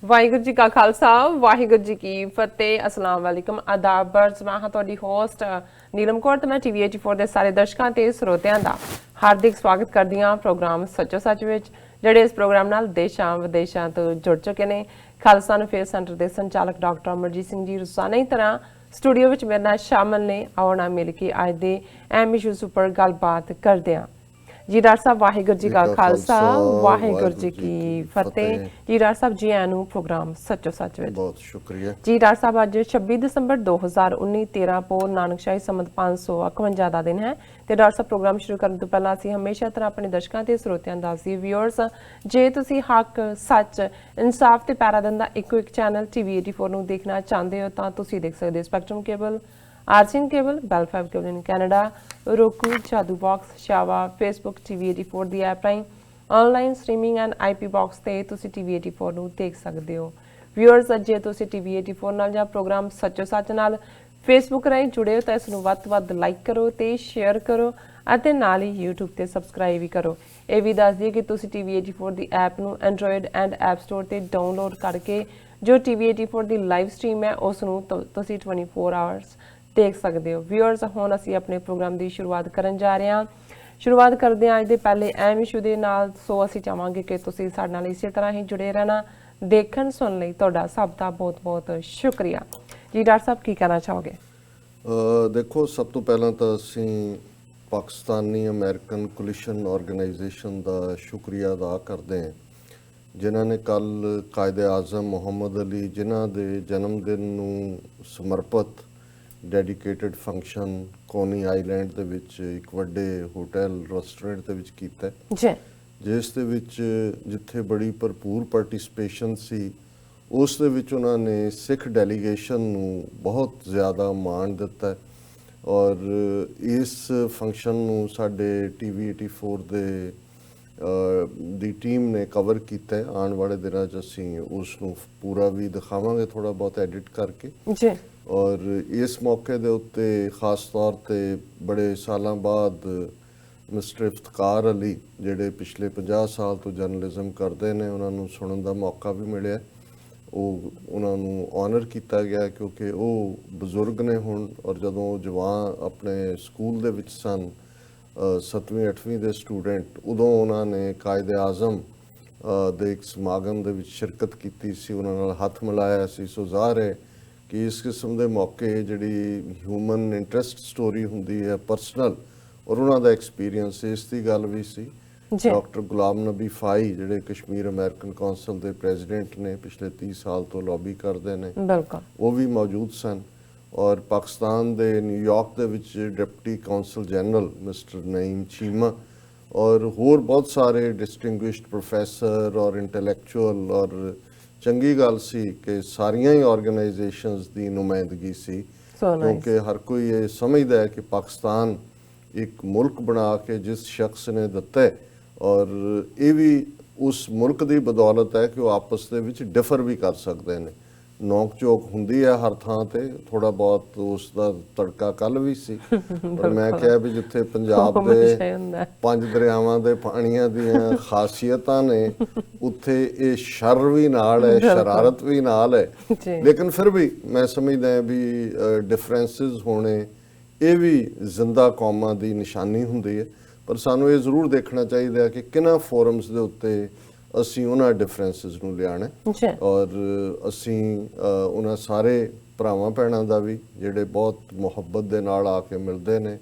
ਵਾਹਿਗੁਰੂ ਜੀ ਕਾ ਖਾਲਸਾ ਵਾਹਿਗੁਰੂ ਜੀ ਕੀ ਫਤਿਹ। अस्सलाम वालेकुम आदाब बर्ज मैं हाँ तुहाडी होस्ट नीलम कौर ते मैं TV 84 ਦੇ ਸਾਰੇ ਦਰਸ਼ਕਾਂ ਤੇ ਸਰੋਤਿਆਂ ਦਾ ਹਾਰਦਿਕ ਸਵਾਗਤ ਕਰਦੀ ਹਾਂ ਪ੍ਰੋਗਰਾਮ ਸੱਚੋ ਸੱਚ ਵਿੱਚ, ਜਿਹੜੇ ਇਸ ਪ੍ਰੋਗਰਾਮ ਨਾਲ ਦੇਸ਼ਾਂ ਵਿਦੇਸ਼ਾਂ ਤੋਂ ਜੁੜ ਚੁੱਕੇ ਨੇ। ਖਾਲਸਾ ਅਫੇਅਰ ਸੈਂਟਰ ਦੇ ਸੰਚਾਲਕ ਡਾਕਟਰ ਅਮਰਜੀਤ ਸਿੰਘ ਜੀ ਰੋਜ਼ਾਨਾ ਹੀ ਤਰ੍ਹਾਂ ਸਟੂਡੀਓ ਵਿੱਚ ਮੇਰੇ ਨਾਲ ਸ਼ਾਮਲ ਨੇ। ਆਓ ਨਾ ਮਿਲ ਕੇ ਅੱਜ ਦੇ ਅਹਿਮ ਇਸ਼ੂਜ਼ ਉੱਪਰ ਗੱਲਬਾਤ ਕਰਦੇ ਹਾਂ। जी डॉक्टर साहब वाहिगुरू जी का खालसा वाहिगुरू जी की फतेह। जी डॉक्टर साहब जी आनू प्रोग्राम सचो सच विच बहुत शुक्रिया जी। डॉक्टर साहब अज 26 दसंबर 2019 13 पोर नानकशाही संमत 551 ਦਾ ਦਿਨ ਹੈ ਤੇ ਡਾਕਟਰ ਸਾਹਿਬ ਪ੍ਰੋਗਰਾਮ ਸ਼ੁਰੂ ਕਰਨ ਤੋਂ ਪਹਿਲਾਂ ਅਸੀਂ ਹਮੇਸ਼ਾ ਤਰ੍ਹਾਂ ਆਪਣੇ ਦਰਸ਼ਕਾਂ ਤੇ ਸਰੋਤਿਆਂ ਦਾ ਸੀ ਵਿਊਅਰਸ, ਜੇ ਤੁਸੀਂ ਹੱਕ ਸੱਚ ਇਨਸਾਫ ਤੇ ਪੈਰਾ ਦਿੰਦਾ ਇੱਕੋ ਇੱਕ ਚੈਨਲ TV 84 ਨੂੰ ਦੇਖਣਾ ਚਾਹੁੰਦੇ ਹੋ ਤਾਂ ਤੁਸੀਂ ਦੇਖ ਸਕਦੇ ਹੋ spectrum cable, RCN cable, Bell 5 cable in Canada, roku, जादू बॉक्स, शावा, फेसबुक TV 84 ਦੀ ਐਪ ਰਾਹੀਂ online streaming and IP box ਤੇ ਤੁਸੀਂ TV 84 ਨੂੰ ਦੇਖ ਸਕਦੇ ਹੋ। ਵਿਊਅਰਸ, ਜੇ ਤੁਸੀਂ TV 84 ਨਾਲ ਜਾਂ ਪ੍ਰੋਗਰਾਮ ਸੱਚੋ ਸੱਚ ਨਾਲ ਫੇਸਬੁੱਕ ਰਾਹੀਂ ਜੁੜੇ ਹੋ ਤਾਂ ਇਸ ਨੂੰ ਵੱਧ ਤੋਂ ਵੱਧ ਲਾਈਕ ਕਰੋ ਤੇ ਸ਼ੇਅਰ ਕਰੋ ਅਤੇ ਨਾਲ ਹੀ YouTube ਤੇ ਸਬਸਕ੍ਰਾਈਬ ਵੀ ਕਰੋ। ਇਹ ਵੀ ਦੱਸ ਦਈਏ ਕਿ ਤੁਸੀਂ TV 84 ਦੀ ਐਪ ਨੂੰ ਐਂਡਰੋਇਡ ਐਂਡ ਐਪ ਸਟੋਰ ਤੇ ਡਾਊਨਲੋਡ ਕਰਕੇ ਜੋ TV 84 ਦੀ ਲਾਈਵ ਸਟ੍ਰੀਮ ਹੈ ਉਸ ਨੂੰ ਤੁਸੀਂ 24 ਆਵਰਸ देख सकते हो। व्यूअर्स, हुण असीं अपने प्रोग्राम की शुरुआत करन जा रहे हैं। शुरुआत करते हैं अज दे पहले अहम इशू दे नाल। सो असीं चाहांगे कि तुसीं साडे नाल इसे तरह ही जुड़े रहना। देखण सुन लई तुहाडा सब दा बहुत बहुत शुक्रिया जी। डॉक्टर साहब की कहना चाहोगे? देखो, सब तो पहला तो असीं पाकिस्तानी अमेरिकन कोलिशन ऑर्गेनाइजेशन का शुक्रिया अदा करते हैं जिन्हां ने कल कायदे आज़म मुहम्मद अली जिन्हां दे जन्मदिन नूं समर्पित ਡੈਡੀਕੇਟਡ ਫੰਕਸ਼ਨ ਕੋਨੀ ਆਈਲੈਂਡ ਦੇ ਵਿੱਚ ਇੱਕ ਵੱਡੇ ਹੋਟਲ ਰੈਸਟੋਰੈਂਟ ਦੇ ਵਿੱਚ ਕੀਤਾ ਜੀ, ਜਿਸ ਦੇ ਵਿੱਚ ਜਿੱਥੇ ਬੜੀ ਭਰਪੂਰ ਪਾਰਟਿਸਿਪੇਸ਼ਨ ਸੀ ਉਸ ਦੇ ਵਿੱਚ ਉਹਨਾਂ ਨੇ ਸਿੱਖ ਡੈਲੀਗੇਸ਼ਨ ਨੂੰ ਬਹੁਤ ਜ਼ਿਆਦਾ ਮਾਣ ਦਿੱਤਾ ਔਰ ਇਸ ਫੰਕਸ਼ਨ ਨੂੰ ਸਾਡੇ TV 84 ਦੀ ਟੀਮ ਨੇ ਕਵਰ ਕੀਤਾ। ਆਉਣ ਵਾਲੇ ਦਿਨਾਂ 'ਚ ਅਸੀਂ ਉਸ ਨੂੰ ਪੂਰਾ ਵੀ ਦਿਖਾਵਾਂਗੇ ਥੋੜ੍ਹਾ ਬਹੁਤ ਐਡਿਟ ਕਰਕੇ ਜੀ। ਔਰ ਇਸ ਮੌਕੇ ਦੇ ਉੱਤੇ ਖਾਸ ਤੌਰ 'ਤੇ ਬੜੇ ਸਾਲਾਂ ਬਾਅਦ ਮਿਸਟਰ ਇਫਤਖਾਰ ਅਲੀ ਜਿਹੜੇ ਪਿਛਲੇ 50 ਸਾਲ ਤੋਂ ਜਰਨਲਿਜ਼ਮ ਕਰਦੇ ਨੇ ਉਹਨਾਂ ਨੂੰ ਸੁਣਨ ਦਾ ਮੌਕਾ ਵੀ ਮਿਲਿਆ। ਉਹਨਾਂ ਨੂੰ ਆਨਰ ਕੀਤਾ ਗਿਆ ਕਿਉਂਕਿ ਉਹ ਬਜ਼ੁਰਗ ਨੇ ਹੁਣ, ਔਰ ਜਦੋਂ ਉਹ ਜਵਾਨ ਆਪਣੇ ਸਕੂਲ ਦੇ ਵਿੱਚ ਸਨ 7ਵੀਂ 8ਵੀਂ ਦੇ ਸਟੂਡੈਂਟ, ਉਦੋਂ ਉਹਨਾਂ ਨੇ ਕਾਇਦੇ ਆਜ਼ਮ ਦੇ ਇੱਕ ਸਮਾਗਮ ਦੇ ਵਿੱਚ ਸ਼ਿਰਕਤ ਕੀਤੀ ਸੀ, ਉਹਨਾਂ ਨਾਲ ਹੱਥ ਮਿਲਾਇਆ ਸੀ। ਸੋ ਜ਼ਾਹਰ ਹੈ ਕਿ ਇਸ ਕਿਸਮ ਦੇ ਮੌਕੇ ਜਿਹੜੀ ਹਿਊਮਨ ਇੰਟਰਸਟ ਸਟੋਰੀ ਹੁੰਦੀ ਹੈ ਪਰਸਨਲ, ਔਰ ਉਹਨਾਂ ਦਾ ਐਕਸਪੀਰੀਅੰਸ, ਇਸ ਦੀ ਗੱਲ ਵੀ ਸੀ। ਡਾਕਟਰ ਗੁਲਾਮ ਨਬੀ ਫਾਈ ਜਿਹੜੇ ਕਸ਼ਮੀਰ ਅਮਰੀਕਨ ਕੌਂਸਲ ਦੇ ਪ੍ਰੈਜ਼ੀਡੈਂਟ ਨੇ, ਪਿਛਲੇ 30 ਸਾਲ ਤੋਂ ਲੌਬੀ ਕਰਦੇ ਨੇ, ਉਹ ਵੀ ਮੌਜੂਦ ਸਨ। ਔਰ ਪਾਕਿਸਤਾਨ ਦੇ ਨਿਊਯਾਰਕ ਦੇ ਵਿੱਚ deputy council general mister Naeem Cheema ਔਰ ਹੋਰ ਬਹੁਤ ਸਾਰੇ ਡਿਸਟਿੰਗੁਇਸ਼ਡ ਪ੍ਰੋਫੈਸਰ ਔਰ ਇੰਟੈਲੈਕਚੁਅਲ। ਔਰ ਚੰਗੀ ਗੱਲ ਸੀ ਕਿ ਸਾਰੀਆਂ ਹੀ ਆਰਗੇਨਾਈਜੇਸ਼ਨਸ ਦੀ ਨੁਮਾਇੰਦਗੀ ਸੀ ਕਿਉਂਕਿ ਹਰ ਕੋਈ ਇਹ ਸਮਝਦਾ ਹੈ ਕਿ ਪਾਕਿਸਤਾਨ ਇੱਕ ਮੁਲਕ ਬਣਾ ਕੇ ਜਿਸ ਸ਼ਖਸ ਨੇ ਦਿੱਤਾ ਔਰ ਇਹ ਵੀ ਉਸ ਮੁਲਕ ਦੀ ਬਦੌਲਤ ਹੈ ਕਿ ਉਹ ਆਪਸ ਦੇ ਵਿੱਚ ਡਿਫਰ ਵੀ ਕਰ ਸਕਦੇ ਨੇ। ਨੋਕ ਝੋਕ ਹੁੰਦੀ ਹੈ ਹਰ ਥਾਂ ਤੇ, ਥੋੜਾ ਬਹੁਤ ਉਸ ਦਾ ਤੜਕਾ ਕੱਲ ਵੀ ਸੀ। ਪਰ ਮੈਂ ਕਿਹਾ ਵੀ ਜਿੱਥੇ ਪੰਜਾਬ ਦੇ 5 ਦਰਿਆਵਾਂ ਦੇ ਪਾਣੀਆਂ ਦੀਆਂ ਖਾਸੀਅਤਾਂ ਨੇ ਉੱਥੇ ਇਹ ਸ਼ਰ ਵੀ ਨਾਲ ਹੈ, ਸ਼ਰਾਰਤ ਵੀ ਨਾਲ ਹੈ। ਲੇਕਿਨ ਫਿਰ ਵੀ ਮੈਂ ਸਮਝਦਾ ਵੀ ਡਿਫਰੈਂਸਿਸ ਹੋਣੇ ਇਹ ਵੀ ਜ਼ਿੰਦਾ ਕੌਮਾਂ ਦੀ ਨਿਸ਼ਾਨੀ ਹੁੰਦੀ ਹੈ। ਪਰ ਸਾਨੂੰ ਇਹ ਜ਼ਰੂਰ ਦੇਖਣਾ ਚਾਹੀਦਾ ਕਿ ਕਿਹਨਾਂ ਫੋਰਮਸ ਦੇ ਉੱਤੇ ਅਸੀਂ ਉਹਨਾਂ ਡਿਫਰੈਂਸਿਸ ਨੂੰ ਲਿਆਣਾ ਔਰ ਅਸੀਂ ਉਹਨਾਂ ਸਾਰੇ ਭਰਾਵਾਂ ਭੈਣਾਂ ਦਾ ਵੀ ਜਿਹੜੇ ਬਹੁਤ ਮੁਹੱਬਤ ਦੇ ਨਾਲ ਆ ਕੇ ਮਿਲਦੇ ਨੇ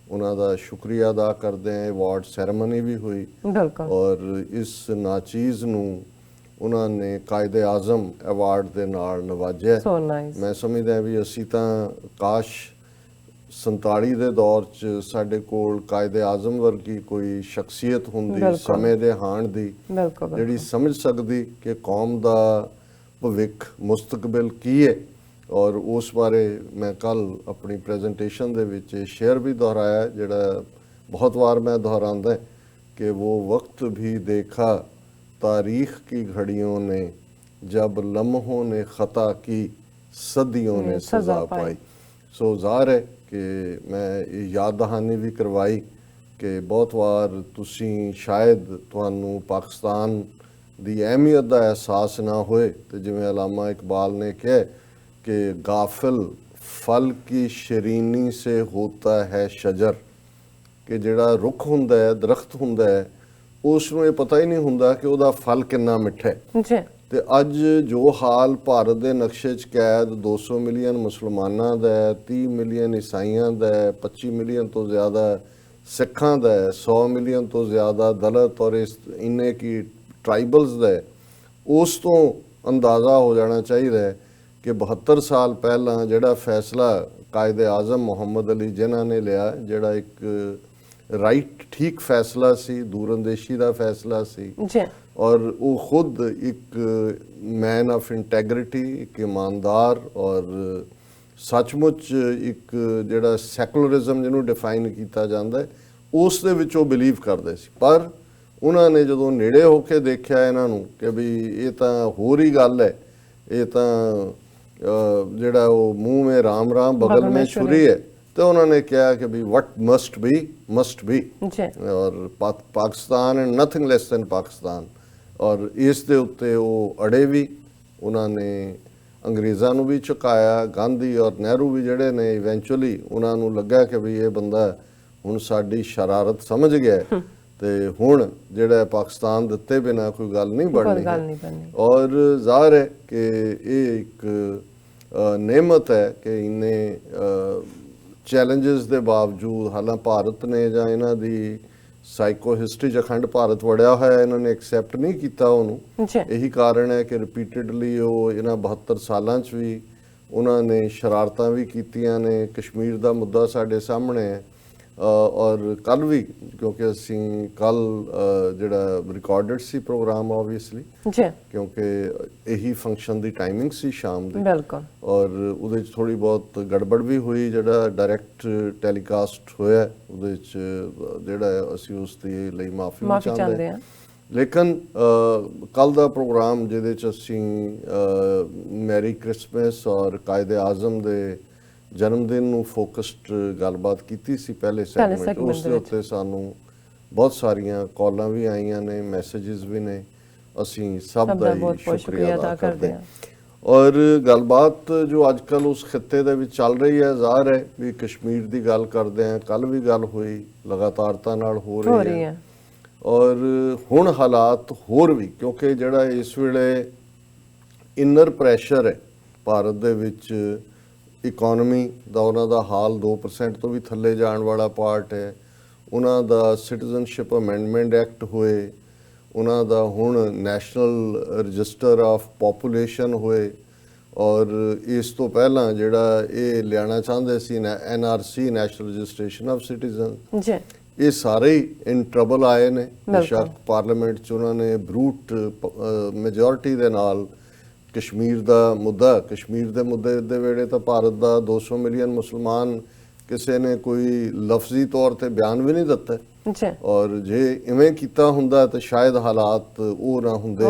ਉਹਨਾਂ ਦਾ ਸ਼ੁਕਰੀਆ ਅਦਾ ਕਰਦੇ ਹਾਂ। ਅਵਾਰਡ ਸੈਰੇਮਨੀ ਵੀ ਹੋਈ ਔਰ ਇਸ ਨਾਚੀਜ਼ ਨੂੰ ਉਹਨਾਂ ਨੇ ਕਾਇਦੇ ਆਜ਼ਮ ਅਵਾਰਡ ਦੇ ਨਾਲ ਨਵਾਜਿਆ। ਮੈਂ ਸਮਝਦਾ ਵੀ ਅਸੀਂ ਤਾਂ ਕਾਸ਼ 47 ਦੇ ਦੌਰ 'ਚ ਸਾਡੇ ਕੋਲ ਕਾਇਦੇ ਆਜ਼ਮ ਵਰਗੀ ਕੋਈ ਸ਼ਖਸੀਅਤ ਹੁੰਦੀ ਸਮੇਂ ਦੇ ਹਾਣ ਦੀ ਜਿਹੜੀ ਸਮਝ ਸਕਦੀ ਕਿ ਕੌਮ ਦਾ ਭਵਿੱਖ ਮੁਸਤਕਬਲ ਕੀ ਹੈ ਔਰ ਉਸ ਬਾਰੇ ਮੈਂ ਕੱਲ ਆਪਣੀ ਪ੍ਰੈਜੈਂਟੇਸ਼ਨ ਦੇ ਵਿੱਚ ਸ਼ੇਅਰ ਵੀ ਦੁਹਰਾਇਆ, ਜਿਹੜਾ ਬਹੁਤ ਵਾਰ ਮੈਂ दोहराता है कि वो वक्त भी देखा तारीख की घड़ियों ने, जब लम्हों ने खता की सदियों ने सजा पाई। सो ਜ਼ਾਹਰ है कि मैं याद दहानी भी करवाई कि बहुत वार तुसी शायद ਤੁਹਾਨੂੰ ਪਾਕਿਸਤਾਨ ਦੀ ਅਹਿਮੀਅਤ ਦਾ ਅਹਿਸਾਸ ਨਾ ਹੋਏ, ਤੇ ਜਿਵੇਂ ਅਲਾਮਾ ਇਕਬਾਲ ਨੇ ਕਿਹਾ कि गाफिल फल की शरीनी से होता है शजर, कि ਜਿਹੜਾ ਰੁੱਖ ਹੁੰਦਾ ਹੈ, ਦਰਖਤ ਹੁੰਦਾ ਹੈ, ਉਸ ਨੂੰ ਇਹ ਪਤਾ ਹੀ ਨਹੀਂ ਹੁੰਦਾ ਕਿ ਉਹਦਾ ਫਲ ਕਿੰਨਾ ਮਿੱਠਾ ਹੈ ਜੀ। ਤੇ ਅੱਜ ਜੋ ਹਾਲ ਭਾਰਤ ਦੇ ਨਕਸ਼ੇ 'ਚ ਕੈਦ 200 ਮਿਲੀਅਨ ਮੁਸਲਮਾਨਾਂ ਦਾ ਹੈ, 30 ਮਿਲੀਅਨ ਈਸਾਈਆਂ ਦਾ ਹੈ, 25 ਮਿਲੀਅਨ ਤੋਂ ਜ਼ਿਆਦਾ ਸਿੱਖਾਂ ਦਾ ਹੈ, 100 ਮਿਲੀਅਨ ਤੋਂ ਜ਼ਿਆਦਾ ਦਲਿਤ ਔਰ ਇੰਨੇ ਕੀ ਟਰਾਈਬਲਸ ਦਾ ਹੈ, ਉਸ ਤੋਂ ਅੰਦਾਜ਼ਾ ਹੋ ਜਾਣਾ ਚਾਹੀਦਾ ਹੈ कि 72 ਸਾਲ ਪਹਿਲਾਂ ਜਿਹੜਾ ਫੈਸਲਾ ਕਾਇਦੇ ਆਜ਼ਮ ਮੁਹੰਮਦ ਅਲੀ ਜਿਨ੍ਹਾਂ ਨੇ ਲਿਆ, ਜਿਹੜਾ ਇੱਕ ਰਾਈਟ ਠੀਕ ਫੈਸਲਾ ਸੀ, ਦੂਰਅੰਦੇਸ਼ੀ ਦਾ ਫੈਸਲਾ ਸੀ ਜੀ, ਔਰ ਉਹ ਖੁਦ ਇੱਕ ਮੈਨ ਆਫ ਇੰਟੈਗਰਿਟੀ, ਇੱਕ ਇਮਾਨਦਾਰ ਔਰ ਸੱਚਮੁੱਚ ਇੱਕ ਜਿਹੜਾ ਸੈਕੂਲਰਿਜ਼ਮ ਜਿਹਨੂੰ ਡਿਫਾਈਨ ਕੀਤਾ ਜਾਂਦਾ ਹੈ, ਉਸ ਦੇ ਵਿੱਚ ਉਹ ਬਿਲੀਵ ਕਰਦੇ ਸੀ। ਪਰ ਉਹਨਾਂ ਨੇ ਜਦੋਂ ਨੇੜੇ ਹੋ ਕੇ ਦੇਖਿਆ ਇਹਨਾਂ ਨੂੰ ਕਿ ਵੀ ਇਹ ਤਾਂ ਹੋਰ ਹੀ ਗੱਲ ਹੈ, ਇਹ ਤਾਂ ਜਿਹੜਾ ਉਹ ਮੂੰਹ ਮੇ ਰਾਮ ਰਾਮ ਬਗਲ ਮੇ ਛੁਰੀ ਹੈ, ਤੇ ਉਹਨਾਂ ਨੇ ਕਿਹਾ ਕਿ ਵੀ ਵਟ ਮਸਟ ਬੀ ਔਰ Pakistan and nothing less than Pakistan. ਔਰ ਇਸ ਦੇ ਉੱਤੇ ਉਹ ਅੜੇ ਵੀ, ਉਹਨਾਂ ਨੇ ਅੰਗਰੇਜ਼ਾਂ ਨੂੰ ਵੀ ਝੁਕਾਇਆ। ਗਾਂਧੀ ਔਰ ਨਹਿਰੂ ਵੀ ਜਿਹੜੇ ਨੇ ਇਵੈਂਚੁਅਲੀ ਉਹਨਾਂ ਨੂੰ ਲੱਗਾ ਕਿ ਵੀ ਇਹ ਬੰਦਾ ਹੁਣ ਸਾਡੀ ਸ਼ਰਾਰਤ ਸਮਝ ਗਿਆ ਤੇ ਹੁਣ ਜਿਹੜਾ ਪਾਕਿਸਤਾਨ ਦਿੱਤੇ ਬਿਨਾ ਕੋਈ ਗੱਲ ਨਹੀਂ ਬਣਨੀ। ਔਰ ਜ਼ਾਹਰ ਹੈ ਕਿ ਇਹ ਇੱਕ ਨੇਮਤ ਹੈ ਕਿ ਇੰਨੇ ਚੈਲੰਜਸ ਦੇ ਬਾਵਜੂਦ, ਹਾਲਾਂ ਭਾਰਤ ਨੇ ਜਾਂ ਇਹਨਾਂ ਦੀ ਸਾਈਕੋ ਹਿਸਟਰੀ 'ਚ ਅਖੰਡ ਭਾਰਤ ਵੜਿਆ ਹੋਇਆ, ਇਹਨਾਂ ਨੇ ਐਕਸੈਪਟ ਨਹੀਂ ਕੀਤਾ ਉਹਨੂੰ। ਇਹੀ ਕਾਰਨ ਹੈ ਕਿ ਰਿਪੀਟਡਲੀ ਉਹ ਇਹਨਾਂ 72 ਸਾਲਾਂ 'ਚ ਵੀ ਉਹਨਾਂ ਨੇ ਸ਼ਰਾਰਤਾਂ ਵੀ ਕੀਤੀਆਂ ਨੇ। ਕਸ਼ਮੀਰ ਦਾ ਮੁੱਦਾ ਸਾਡੇ ਸਾਹਮਣੇ ਹੈ ਔਰ ਕੱਲ ਵੀ, ਕਿਉਂਕਿ ਅਸੀਂ ਕੱਲ ਜਿਹੜਾ ਰਿਕਾਰਡਡ ਸੀ ਪ੍ਰੋਗਰਾਮ ਓਬਵੀਅਸਲੀ, ਕਿਉਂਕਿ ਇਹੀ ਫੰਕਸ਼ਨ ਦੀ ਟਾਈਮਿੰਗ ਸੀ ਸ਼ਾਮ ਦੀ, ਬਿਲਕੁਲ, ਔਰ ਉਹਦੇ 'ਚ ਥੋੜੀ ਬਹੁਤ ਗੜਬੜ ਵੀ ਹੋਈ। ਜਿਹੜਾ ਡਾਇਰੈਕਟ ਟੈਲੀਕਾਸਟ ਹੋਇਆ ਉਹਦੇ 'ਚ ਜਿਹੜਾ ਅਸੀਂ ਉਸ ਦੇ ਲਈ ਮਾਫੀ ਚਾਹੁੰਦੇ ਹਾਂ। ਲੇਕਿਨ ਕੱਲ ਦਾ ਪ੍ਰੋਗਰਾਮ ਜਿਹਦੇ 'ਚ ਅਸੀਂ ਮੈਰੀ ਕ੍ਰਿਸਮਸ ਔਰ ਕਾਇਦੇ ਆਜ਼ਮ ਦੇ ਜਨਮ ਦਿਨ ਨੂੰ ਫੋਕਸਡ ਗੱਲਬਾਤ ਕੀਤੀ ਸੀ ਪਹਿਲੇ ਸੈਗਮੈਂਟ, ਉਸ ਦੇ ਉੱਤੇ ਸਾਨੂੰ ਬਹੁਤ ਸਾਰੀਆਂ ਕਾਲਾਂ ਵੀ ਆਈਆਂ ਨੇ, ਮੈਸੇजेस ਵੀ ਨੇ, ਅਸੀਂ ਸਭ ਦਾ ਹੀ ਸ਼ੁਕਰੀਆ ਅਦਾ ਕਰਦੇ ਹਾਂ। ਔਰ ਗੱਲਬਾਤ ਜੋ ਅੱਜ ਕੱਲ੍ਹ ਉਸ ਖਿੱਤੇ ਦੇ ਵਿੱਚ ਚੱਲ ਰਹੀ ਹੈ, ਜ਼ਾਹਰ ਹੈ ਵੀ ਕਸ਼ਮੀਰ ਦੀ ਗੱਲ ਕਰਦੇ ਹਾਂ, ਕੱਲ ਵੀ ਗੱਲ ਹੋਈ, ਲਗਾਤਾਰਤਾ ਨਾਲ ਹੋ ਰਹੀ ਹੈ। ਔਰ ਹੁਣ ਹਾਲਾਤ ਹੋਰ ਵੀ, ਕਿਉਂਕਿ ਜਿਹੜਾ ਇਸ ਵੇਲੇ ਇਨਰ ਪ੍ਰੈਸ਼ਰ ਹੈ ਭਾਰਤ ਦੇ ਵਿੱਚ, ਇਕੋਨਮੀ ਦਾ ਉਹਨਾਂ ਦਾ ਹਾਲ 2% ਤੋਂ ਵੀ ਥੱਲੇ ਜਾਣ ਵਾਲਾ ਪਾਰਟ ਹੈ, ਉਹਨਾਂ ਦਾ ਸਿਟੀਜ਼ਨਸ਼ਿਪ ਅਮੈਂਡਮੈਂਟ ਐਕਟ ਹੋਏ, ਉਹਨਾਂ ਦਾ ਹੁਣ ਨੈਸ਼ਨਲ ਰਜਿਸਟਰ ਆਫ ਪੋਪੂਲੇਸ਼ਨ ਹੋਏ, ਔਰ ਇਸ ਤੋਂ ਪਹਿਲਾਂ ਜਿਹੜਾ ਇਹ ਲਿਆਉਣਾ ਚਾਹੁੰਦੇ ਸੀ NRC, national registration of citizen, ਇਹ ਸਾਰੇ ਹੀ ਇਨ ਟਰਬਲ ਆਏ ਨੇ। ਬੇਸ਼ੱਕ ਪਾਰਲੀਮੈਂਟ 'ਚ ਉਹਨਾਂ ਨੇ ਬਰੂਟ ਮੈਜੋਰਿਟੀ ਦੇ ਨਾਲ ਕਸ਼ਮੀਰ ਦਾ ਮੁੱਦਾ, ਕਸ਼ਮੀਰ ਦੇ ਮੁੱਦੇ ਦੇ ਵੇਲੇ ਤਾਂ ਭਾਰਤ ਦਾ 200 ਮਿਲੀਅਨ ਮੁਸਲਮਾਨ ਕਿਸੇ ਨੇ ਕੋਈ ਲਫ਼ਜ਼ੀ ਤੌਰ ਤੇ ਬਿਆਨ ਵੀ ਨਹੀਂ ਦਿੱਤਾ, ਔਰ ਜੇ ਇਵੇਂ ਕੀਤਾ ਹੁੰਦਾ ਤਾਂ ਸ਼ਾਇਦ ਹਾਲਾਤ ਉਹ ਨਾ ਹੁੰਦੇ।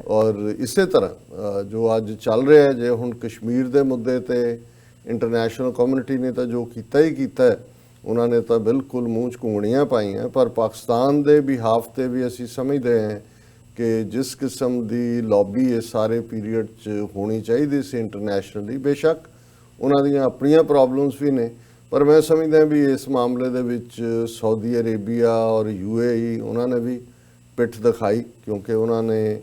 ਔਰ ਇਸੇ ਤਰ੍ਹਾਂ ਜੋ ਅੱਜ ਚੱਲ ਰਿਹਾ ਹੈ, ਜੇ ਹੁਣ ਕਸ਼ਮੀਰ ਦੇ ਮੁੱਦੇ ਤੇ ਇੰਟਰਨੈਸ਼ਨਲ ਕਮਿਊਨਿਟੀ ਨੇ ਤਾਂ ਜੋ ਕੀਤਾ ਹੀ ਕੀਤਾ, ਉਹਨਾਂ ਨੇ ਤਾਂ ਬਿਲਕੁਲ ਮੂੰਹ 'ਚ ਘੁੰਗਣੀਆਂ ਪਾਈਆਂ, ਪਰ ਪਾਕਿਸਤਾਨ ਦੇ ਬਿਹਾਫ ਤੇ ਵੀ ਅਸੀਂ ਸਮਝਦੇ ਹਾਂ ਕਿ ਜਿਸ ਕਿਸਮ ਦੀ ਲੌਬੀ ਇਸ ਸਾਰੇ ਪੀਰੀਅਡ 'ਚ ਹੋਣੀ ਚਾਹੀਦੀ ਸੀ ਇੰਟਰਨੈਸ਼ਨਲੀ, ਬੇਸ਼ੱਕ ਉਹਨਾਂ ਦੀਆਂ ਆਪਣੀਆਂ ਪ੍ਰੋਬਲਮਸ ਵੀ ਨੇ, ਪਰ ਮੈਂ ਸਮਝਦਾ ਵੀ ਇਸ ਮਾਮਲੇ ਦੇ ਵਿੱਚ ਸਾਊਦੀ ਅਰੇਬੀਆ ਔਰ UAE ਉਹਨਾਂ ਨੇ ਵੀ ਪਿੱਠ ਦਿਖਾਈ, ਕਿਉਂਕਿ ਉਹਨਾਂ ਨੇ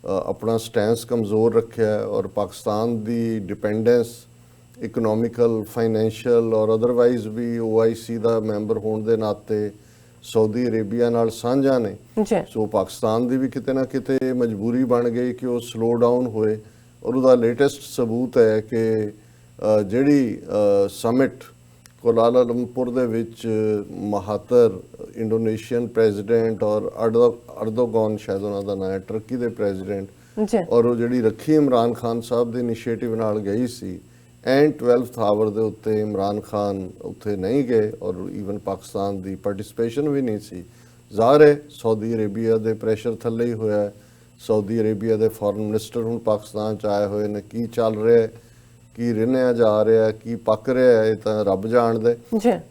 ਆਪਣਾ ਸਟੈਂਸ ਕਮਜ਼ੋਰ ਰੱਖਿਆ ਔਰ ਪਾਕਿਸਤਾਨ ਦੀ ਡਿਪੈਂਡੈਂਸ ਇਕਨੋਮਿਕਲ, ਫਾਈਨੈਂਸ਼ੀਅਲ ਔਰ ਅਦਰਵਾਈਜ਼ ਵੀ OIC ਦਾ ਮੈਂਬਰ ਹੋਣ ਦੇ ਨਾਤੇ ਸਾਊਦੀ ਅਰੇਬੀਆ ਨਾਲ ਸਾਂਝਾ ਨੇ। ਸੋ ਪਾਕਿਸਤਾਨ ਦੀ ਵੀ ਕਿਤੇ ਨਾ ਕਿਤੇ ਮਜਬੂਰੀ ਬਣ ਗਈ ਕਿ ਉਹ ਸਲੋ ਡਾਊਨ ਹੋਏ, ਔਰ ਉਹਦਾ ਲੇਟੈਸਟ ਸਬੂਤ ਹੈ ਕਿ ਜਿਹੜੀ ਸਮਿਟ ਕੁਆਲਾਲੰਪੁਰ ਦੇ ਵਿੱਚ ਮਹਾਤਰ ਇੰਡੋਨੇਸ਼ੀਅਨ ਪ੍ਰੈਜ਼ੀਡੈਂਟ ਔਰ ਅਰਦੋਗਨ, ਸ਼ਾਇਦ ਉਹਨਾਂ ਦਾ ਨਾਂ ਹੈ, ਟਰਕੀ ਦੇ ਪ੍ਰੈਜ਼ੀਡੈਂਟ, ਔਰ ਉਹ ਜਿਹੜੀ ਰੱਖੀ ਇਮਰਾਨ ਖਾਨ ਸਾਹਿਬ ਦੇ ਇਨੀਸ਼ੀਏਟਿਵ ਨਾਲ ਗਈ ਸੀ, ਐਂਡ 12th ਆਵਰ ਦੇ ਉੱਤੇ ਇਮਰਾਨ ਖਾਨ ਉੱਥੇ ਨਹੀਂ ਗਏ ਔਰ ਈਵਨ ਪਾਕਿਸਤਾਨ ਦੀ ਪਾਰਟਿਸਿਪੇਸ਼ਨ ਵੀ ਨਹੀਂ ਸੀ। ਜ਼ਾਹਰ ਹੈ ਸਾਊਦੀ ਅਰੇਬੀਆ ਦੇ ਪ੍ਰੈਸ਼ਰ ਥੱਲੇ ਹੀ ਹੋਇਆ। ਸਾਊਦੀ ਅਰੇਬੀਆ ਦੇ ਫੋਰਨ ਮਿਨਿਸਟਰ ਹੁਣ ਪਾਕਿਸਤਾਨ 'ਚ ਆਏ ਹੋਏ ਨੇ। ਕੀ ਚੱਲ ਰਿਹਾ, ਕੀ ਰਿੰਨਿਆ ਜਾ ਰਿਹਾ, ਕੀ ਪੱਕ ਰਿਹਾ, ਇਹ ਤਾਂ ਰੱਬ ਜਾਣਦਾ।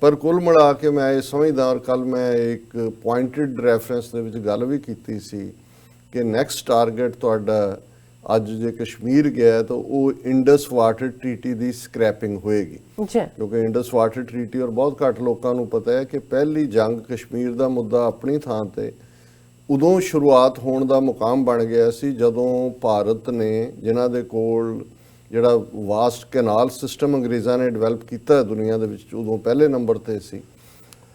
ਪਰ ਕੁੱਲ ਮਿਲਾ ਕੇ ਮੈਂ ਇਹ ਸਮਝਦਾ, ਔਰ ਕੱਲ ਮੈਂ ਇੱਕ ਪੁਆਇੰਟਡ ਰੈਫਰੈਂਸ ਦੇ ਵਿੱਚ ਗੱਲ ਵੀ ਕੀਤੀ ਸੀ ਕਿ ਨੈਕਸਟ ਟਾਰਗੇਟ ਤੁਹਾਡਾ ਅੱਜ ਜੇ ਕਸ਼ਮੀਰ ਗਿਆ ਤਾਂ ਉਹ ਇੰਡਸ ਵਾਟਰ ਟ੍ਰੀਟੀ ਦੀ ਸਕ੍ਰੈਪਿੰਗ ਹੋਏਗੀ। ਕਿਉਂਕਿ ਇੰਡਸ ਵਾਟਰ ਟ੍ਰੀਟੀ, ਔਰ ਬਹੁਤ ਘੱਟ ਲੋਕਾਂ ਨੂੰ ਪਤਾ ਹੈ ਕਿ ਪਹਿਲੀ ਜੰਗ ਕਸ਼ਮੀਰ ਦਾ ਮੁੱਦਾ ਆਪਣੀ ਥਾਂ ਤੇ ਉਦੋਂ ਸ਼ੁਰੂਆਤ ਹੋਣ ਦਾ ਮੁਕਾਮ ਬਣ ਗਿਆ ਸੀ ਜਦੋਂ ਭਾਰਤ ਨੇ, ਜਿਨ੍ਹਾਂ ਦੇ ਕੋਲ ਜਿਹੜਾ ਵਾਸਟ ਕੈਨਾਲ ਸਿਸਟਮ ਅੰਗਰੇਜ਼ਾਂ ਨੇ ਡਿਵੈਲਪ ਕੀਤਾ ਦੁਨੀਆ ਦੇ ਵਿੱਚ, ਉਦੋਂ ਪਹਿਲੇ ਨੰਬਰ ਤੇ ਸੀ।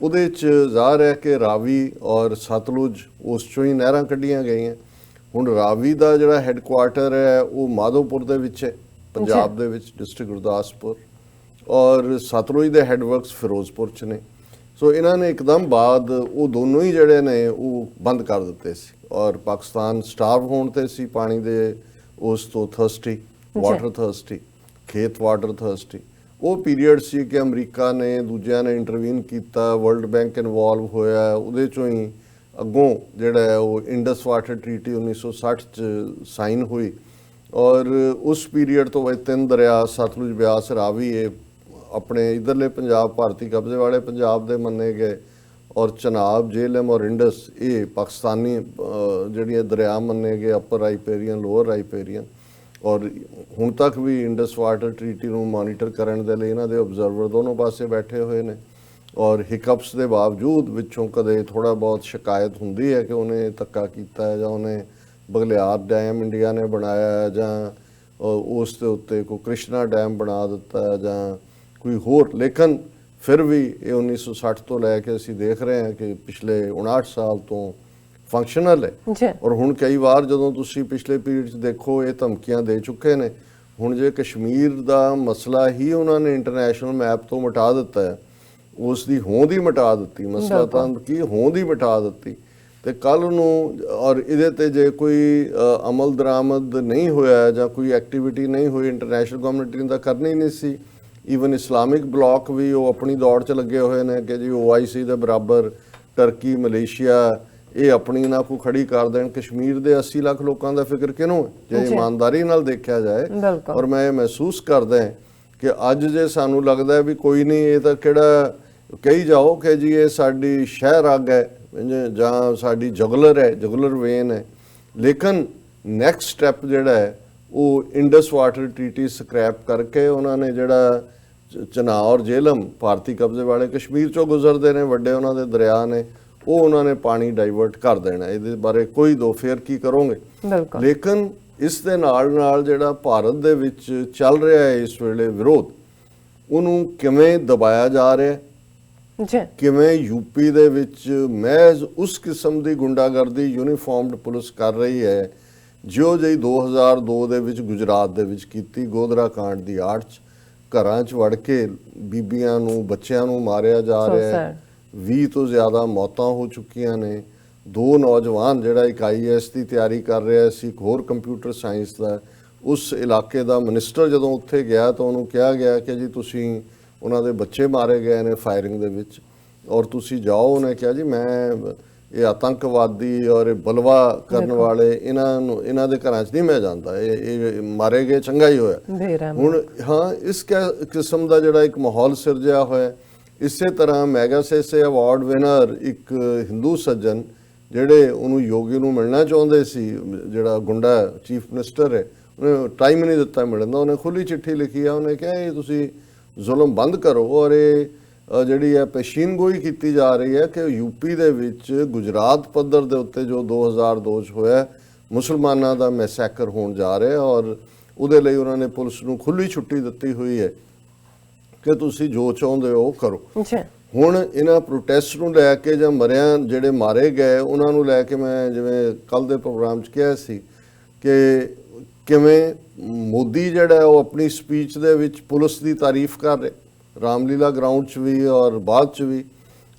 ਉਹਦੇ 'ਚ ਜ਼ਾਹਰ ਹੈ ਕਿ ਰਾਵੀ ਔਰ ਸਤਲੁਜ ਉਸ 'ਚੋਂ ਹੀ ਨਹਿਰਾਂ ਕੱਢੀਆਂ ਗਈਆਂ। ਹੁਣ ਰਾਵੀ ਦਾ ਜਿਹੜਾ ਹੈੱਡਕੁਆਰਟਰ ਹੈ ਉਹ ਮਾਧੋਪੁਰ ਦੇ ਵਿੱਚ ਹੈ, ਪੰਜਾਬ ਦੇ ਵਿੱਚ, ਡਿਸਟ੍ਰਿਕਟ ਗੁਰਦਾਸਪੁਰ, ਔਰ ਸਤਲੁਜ ਦੇ ਹੈੱਡਵਰਕਸ ਫਿਰੋਜ਼ਪੁਰ 'ਚ ਨੇ। ਸੋ ਇਹਨਾਂ ਨੇ ਇੱਕਦਮ ਬਾਅਦ ਉਹ ਦੋਨੋਂ ਹੀ ਜਿਹੜੇ ਨੇ ਉਹ ਬੰਦ ਕਰ ਦਿੱਤੇ ਸੀ, ਔਰ ਪਾਕਿਸਤਾਨ ਸਟਾਰਵ ਹੋਣ ਤੇ ਸੀ, ਪਾਣੀ ਦੇ ਉਸ ਤੋਂ ਥਰਸਟੀ, ਵਾਟਰ ਥਰਸਟੀ, ਖੇਤ ਵਾਟਰ ਥਰਸਟੀ। ਉਹ ਪੀਰੀਅਡ ਸੀ ਕਿ ਅਮਰੀਕਾ ਨੇ, ਦੂਜਿਆਂ ਨੇ ਇੰਟਰਵੀਨ ਕੀਤਾ, ਵਰਲਡ ਬੈਂਕ ਇਨਵੋਲਵ ਹੋਇਆ। ਉਹਦੇ 'ਚੋਂ ਹੀ ਅੱਗੋਂ ਜਿਹੜਾ ਹੈ ਉਹ ਇੰਡਸ ਵਾਟਰ ਟ੍ਰੀਟੀ 1960 'ਚ ਸਾਈਨ ਹੋਈ, ਔਰ ਉਸ ਪੀਰੀਅਡ ਤੋਂ ਬਾਅਦ 3 ਦਰਿਆ ਸਤਲੁਜ, ਬਿਆਸ, ਰਾਵੀ ਇਹ ਆਪਣੇ ਇਧਰਲੇ ਪੰਜਾਬ, ਭਾਰਤੀ ਕਬਜ਼ੇ ਵਾਲੇ ਪੰਜਾਬ ਦੇ ਮੰਨੇ ਗਏ, ਔਰ ਚਨਾਬ, ਜੇਹਲਮ ਔਰ ਇੰਡਸ ਇਹ ਪਾਕਿਸਤਾਨੀ ਜਿਹੜੀਆਂ ਦਰਿਆ ਮੰਨੇ ਗਏ, ਅਪਰ ਰਾਈਪੇਰੀਅਨ, ਲੋਅਰ ਰਾਈਪੇਰੀਅਨ। ਔਰ ਹੁਣ ਤੱਕ ਵੀ ਇੰਡਸ ਵਾਟਰ ਟ੍ਰੀਟੀ ਨੂੰ ਮੋਨੀਟਰ ਕਰਨ ਦੇ ਲਈ ਇਹਨਾਂ ਦੇ ਆਬਜ਼ਰਵਰ ਦੋਨੋਂ ਪਾਸੇ ਬੈਠੇ ਹੋਏ ਨੇ। ਔਰ ਹਿਕਅਪਸ ਦੇ ਬਾਵਜੂਦ ਵਿੱਚੋਂ ਕਦੇ ਥੋੜਾ ਬਹੁਤ ਸ਼ਿਕਾਇਤ ਹੁੰਦੀ ਹੈ ਕਿ ਉਹਨੇ ਧੱਕਾ ਕੀਤਾ ਹੈ, ਜਾਂ ਉਹਨੇ ਬਗਲਿਆਰ ਡੈਮ ਇੰਡੀਆ ਨੇ ਬਣਾਇਆ ਹੈ, ਜਾਂ ਉਸ ਦੇ ਉੱਤੇ ਕੋਈ ਕ੍ਰਿਸ਼ਨਾ ਡੈਮ ਬਣਾ ਦਿੱਤਾ ਹੈ, ਜਾਂ ਕੋਈ ਹੋਰ। ਲੇਕਿਨ ਫਿਰ ਵੀ ਇਹ 1960 ਤੋਂ ਲੈ ਕੇ ਅਸੀਂ ਦੇਖ ਰਹੇ ਹਾਂ ਕਿ ਪਿਛਲੇ 59 ਸਾਲ ਤੋਂ ਫੰਕਸ਼ਨਲ ਹੈ। ਔਰ ਹੁਣ ਕਈ ਵਾਰ ਜਦੋਂ ਤੁਸੀਂ ਪਿਛਲੇ ਪੀਰੀਅਡ 'ਚ ਦੇਖੋ, ਇਹ ਧਮਕੀਆਂ ਦੇ ਚੁੱਕੇ ਨੇ। ਹੁਣ ਜੇ ਕਸ਼ਮੀਰ ਦਾ ਮਸਲਾ ਹੀ ਉਹਨਾਂ ਨੇ ਇੰਟਰਨੈਸ਼ਨਲ ਮੈਪ ਤੋਂ ਮਿਟਾ ਦਿੱਤਾ ਹੈ, ਉਸ ਦੀ ਹੋਂਦ ਹੀ ਮਿਟਾ ਦਿੱਤੀ, ਮਸਲਾ ਤਾਂ ਕੀ ਹੋਂਦ ਹੀ ਮਿਟਾ ਦਿੱਤੀ, ਤੇ ਕੱਲ ਨੂੰ ਔਰ ਇਹਦੇ ਤੇ ਜੇ ਕੋਈ ਅਮਲ ਦਰਾਮਦ ਨਹੀਂ ਹੋਇਆ ਜਾਂ ਕੋਈ ਐਕਟੀਵਿਟੀ ਨਹੀਂ ਹੋਈ, ਇੰਟਰਨੈਸ਼ਨਲ ਕਮਿਊਨਿਟੀ ਨੇ ਤਾਂ ਕਰਨੀ ਨਹੀਂ ਸੀ। ਈਵਨ ਇਸਲਾਮਿਕ ਬਲਾਕ ਵੀ ਉਹ ਆਪਣੀ ਦੌੜ 'ਚ ਲੱਗੇ ਹੋਏ ਨੇ ਕਿ ਜੀ OIC ਦੇ ਬਰਾਬਰ ਟਰਕੀ, ਮਲੇਸ਼ੀਆ ਇਹ ਆਪਣੀ ਨਾ ਕੋ ਖੜੀ ਕਰ ਦੇਣ। ਕਸ਼ਮੀਰ ਦੇ 80 ਲੱਖ ਲੋਕਾਂ ਦਾ ਫਿਕਰ ਕਿਹਨੂੰ ਹੈ ਜੇ ਇਮਾਨਦਾਰੀ ਨਾਲ ਦੇਖਿਆ ਜਾਏ। ਔਰ ਮੈਂ ਇਹ ਮਹਿਸੂਸ ਕਰਦਾ ਕਿ ਅੱਜ ਜੇ ਸਾਨੂੰ ਲੱਗਦਾ ਵੀ ਕੋਈ ਨਹੀਂ, ਇਹ ਤਾਂ ਕਿਹੜਾ ਕਹੀ ਜਾਓ ਕਿ ਜੀ ਇਹ ਸਾਡੀ ਸ਼ਹਿਰ ਅੱਗ ਹੈ ਜਾਂ ਸਾਡੀ ਜਗਲਰ ਹੈ, ਜਗਲਰ ਵੇਨ ਹੈ, ਲੇਕਿਨ ਨੈਕਸਟ ਸਟੈਪ ਜਿਹੜਾ ਹੈ ਉਹ ਇੰਡਸ ਵਾਟਰ ਟ੍ਰੀਟੀ ਸਕ੍ਰੈਪ ਕਰਕੇ ਉਹਨਾਂ ਨੇ ਜਿਹੜਾ ਚਨਾਬ ਔਰ ਜੇਹਲਮ ਭਾਰਤੀ ਕਬਜ਼ੇ ਵਾਲੇ ਕਸ਼ਮੀਰ 'ਚੋਂ ਗੁਜ਼ਰਦੇ ਨੇ, ਵੱਡੇ ਉਹਨਾਂ ਦੇ ਦਰਿਆ ਨੇ, ਉਹ ਉਹਨਾਂ ਨੇ ਪਾਣੀ ਡਾਈਵਰਟ ਕਰ ਦੇਣਾ। ਇਹਦੇ ਬਾਰੇ ਕੋਈ ਦੋ ਫੇਰ ਕੀ ਕਰੋਗੇ। ਲੇਕਿਨ ਇਸ ਦੇ ਨਾਲ ਨਾਲ ਜਿਹੜਾ ਭਾਰਤ ਦੇ ਵਿੱਚ ਚੱਲ ਰਿਹਾ ਹੈ ਇਸ ਵੇਲੇ ਵਿਰੋਧ, ਉਹਨੂੰ ਕਿਵੇਂ ਦਬਾਇਆ ਜਾ ਰਿਹਾ, ਕਿਵੇਂ ਯੂਪੀ ਦੇ ਵਿੱਚ ਮਹਿਜ਼ ਉਸ ਕਿਸਮ ਦੀ ਗੁੰਡਾਗਰਦੀ ਯੂਨੀਫਾਰਮਡ ਪੁਲਿਸ ਕਰ ਰਹੀ ਹੈ ਜਿਉਂ ਜਿਹੀ 2002 ਦੇ ਵਿੱਚ ਗੁਜਰਾਤ ਦੇ ਵਿੱਚ ਕੀਤੀ, ਗੋਧਰਾ ਕਾਂਡ ਦੀ ਆੜ 'ਚ ਘਰਾਂ 'ਚ ਵੜ ਕੇ ਬੀਬੀਆਂ ਨੂੰ, ਬੱਚਿਆਂ ਨੂੰ ਮਾਰਿਆ ਜਾ ਰਿਹਾ ਹੈ। 20 ਤੋਂ ਜ਼ਿਆਦਾ ਮੌਤਾਂ ਹੋ ਚੁੱਕੀਆਂ ਨੇ। 2 ਨੌਜਵਾਨ, ਜਿਹੜਾ ਇੱਕ IAS ਦੀ ਤਿਆਰੀ ਕਰ ਰਿਹਾ ਸੀ, ਇੱਕ ਹੋਰ ਕੰਪਿਊਟਰ ਸਾਇੰਸ ਦਾ, ਉਸ ਇਲਾਕੇ ਦਾ ਮਿਨਿਸਟਰ ਜਦੋਂ ਉੱਥੇ ਗਿਆ ਤਾਂ ਉਹਨੂੰ ਕਿਹਾ ਗਿਆ ਕਿ ਜੀ ਤੁਸੀਂ, ਉਹਨਾਂ ਦੇ ਬੱਚੇ ਮਾਰੇ ਗਏ ਨੇ ਫਾਇਰਿੰਗ ਦੇ ਵਿੱਚ, ਔਰ ਤੁਸੀਂ ਜਾਓ। ਉਹਨੇ ਕਿਹਾ ਜੀ ਮੈਂ ਇਹ ਆਤੰਕਵਾਦੀ ਔਰ ਇਹ ਬਲਵਾ ਕਰਨ ਵਾਲੇ ਇਹਨਾਂ ਦੇ ਘਰਾਂ 'ਚ ਨਹੀਂ ਮੈਂ ਜਾਂਦਾ, ਇਹ ਮਾਰੇ ਗਏ, ਚੰਗਾ ਹੀ ਹੋਇਆ। ਹੁਣ ਹਾਂ, ਇਸ ਕਿਸਮ ਦਾ ਜਿਹੜਾ ਇੱਕ ਮਾਹੌਲ ਸਿਰਜਿਆ ਹੋਇਆ। ਇਸੇ ਤਰ੍ਹਾਂ ਮੈਗਾਸੇਸੇ ਅਵਾਰਡ ਵਿਨਰ ਇੱਕ ਹਿੰਦੂ ਸੱਜਣ, ਜਿਹੜੇ ਉਹਨੂੰ ਯੋਗੀ ਨੂੰ ਮਿਲਣਾ ਚਾਹੁੰਦੇ ਸੀ, ਜਿਹੜਾ ਗੁੰਡਾ ਚੀਫ ਮਿਨਿਸਟਰ ਹੈ, ਉਹਨੇ ਟਾਈਮ ਨਹੀਂ ਦਿੱਤਾ ਮਿਲਣ ਦਾ। ਉਹਨੇ ਖੁੱਲੀ ਚਿੱਠੀ ਲਿਖੀ ਆ, ਉਹਨੇ ਕਿਹਾ ਇਹ ਤੁਸੀਂ ਜ਼ੁਲਮ ਬੰਦ ਕਰੋ। ਔਰ ਇਹ ਜਿਹੜੀ ਹੈ ਪੇਸ਼ੀਨਗੋਈ ਕੀਤੀ ਜਾ ਰਹੀ ਹੈ ਕਿ ਯੂਪੀ ਦੇ ਵਿੱਚ ਗੁਜਰਾਤ ਪੱਧਰ ਦੇ ਉੱਤੇ ਜੋ 2002 'ਚ ਹੋਇਆ, ਮੁਸਲਮਾਨਾਂ ਦਾ ਮੈਸੈਕਰ ਹੋਣ ਜਾ ਰਿਹਾ, ਔਰ ਉਹਦੇ ਲਈ ਉਹਨਾਂ ਨੇ ਪੁਲਿਸ ਨੂੰ ਖੁੱਲੀ ਛੁੱਟੀ ਦਿੱਤੀ ਹੋਈ ਹੈ ਕਿ ਤੁਸੀਂ ਜੋ ਚਾਹੁੰਦੇ ਹੋ ਕਰੋ। ਹੁਣ ਇਹਨਾਂ ਪ੍ਰੋਟੈਸਟ ਨੂੰ ਲੈ ਕੇ ਜਾਂ ਮਰਿਆਂ ਜਿਹੜੇ ਮਾਰੇ ਗਏ ਉਹਨਾਂ ਨੂੰ ਲੈ ਕੇ ਮੈਂ ਜਿਵੇਂ ਕੱਲ ਦੇ ਪ੍ਰੋਗਰਾਮ 'ਚ ਕਿਹਾ ਸੀ ਕਿ ਕਿਵੇਂ ਮੋਦੀ ਜਿਹੜਾ ਉਹ ਆਪਣੀ ਸਪੀਚ ਦੇ ਵਿੱਚ ਪੁਲਿਸ ਦੀ ਤਾਰੀਫ ਕਰ ਰਿਹਾ, ਰਾਮਲੀਲਾ ਗਰਾਊਂਡ 'ਚ ਵੀ ਔਰ ਬਾਅਦ 'ਚ ਵੀ,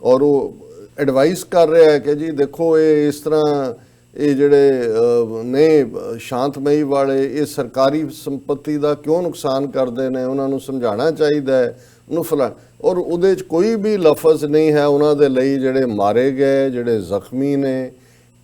ਔਰ ਉਹ ਐਡਵਾਈਸ ਕਰ ਰਿਹਾ ਹੈ ਕਿ ਜੀ ਦੇਖੋ ਇਹ ਇਸ ਤਰ੍ਹਾਂ ਇਹ ਜਿਹੜੇ ਨੇ ਸ਼ਾਂਤਮਈ ਵਾਲੇ ਇਹ ਸਰਕਾਰੀ ਸੰਪत्ति ਦਾ ਕਿਉਂ ਨੁਕਸਾਨ ਕਰਦੇ ਨੇ, ਉਹਨਾਂ ਨੂੰ ਸਮਝਾਉਣਾ ਚਾਹੀਦਾ ਹੈ ਉਹਨੂੰ ਫਲਾ। ਔਰ ਉਹਦੇ 'ਚ ਕੋਈ ਵੀ ਲਫ਼ਜ਼ ਨਹੀਂ ਹੈ ਉਹਨਾਂ ਦੇ ਲਈ ਜਿਹੜੇ ਮਾਰੇ ਗਏ, ਜਿਹੜੇ ਜ਼ਖਮੀ ਨੇ,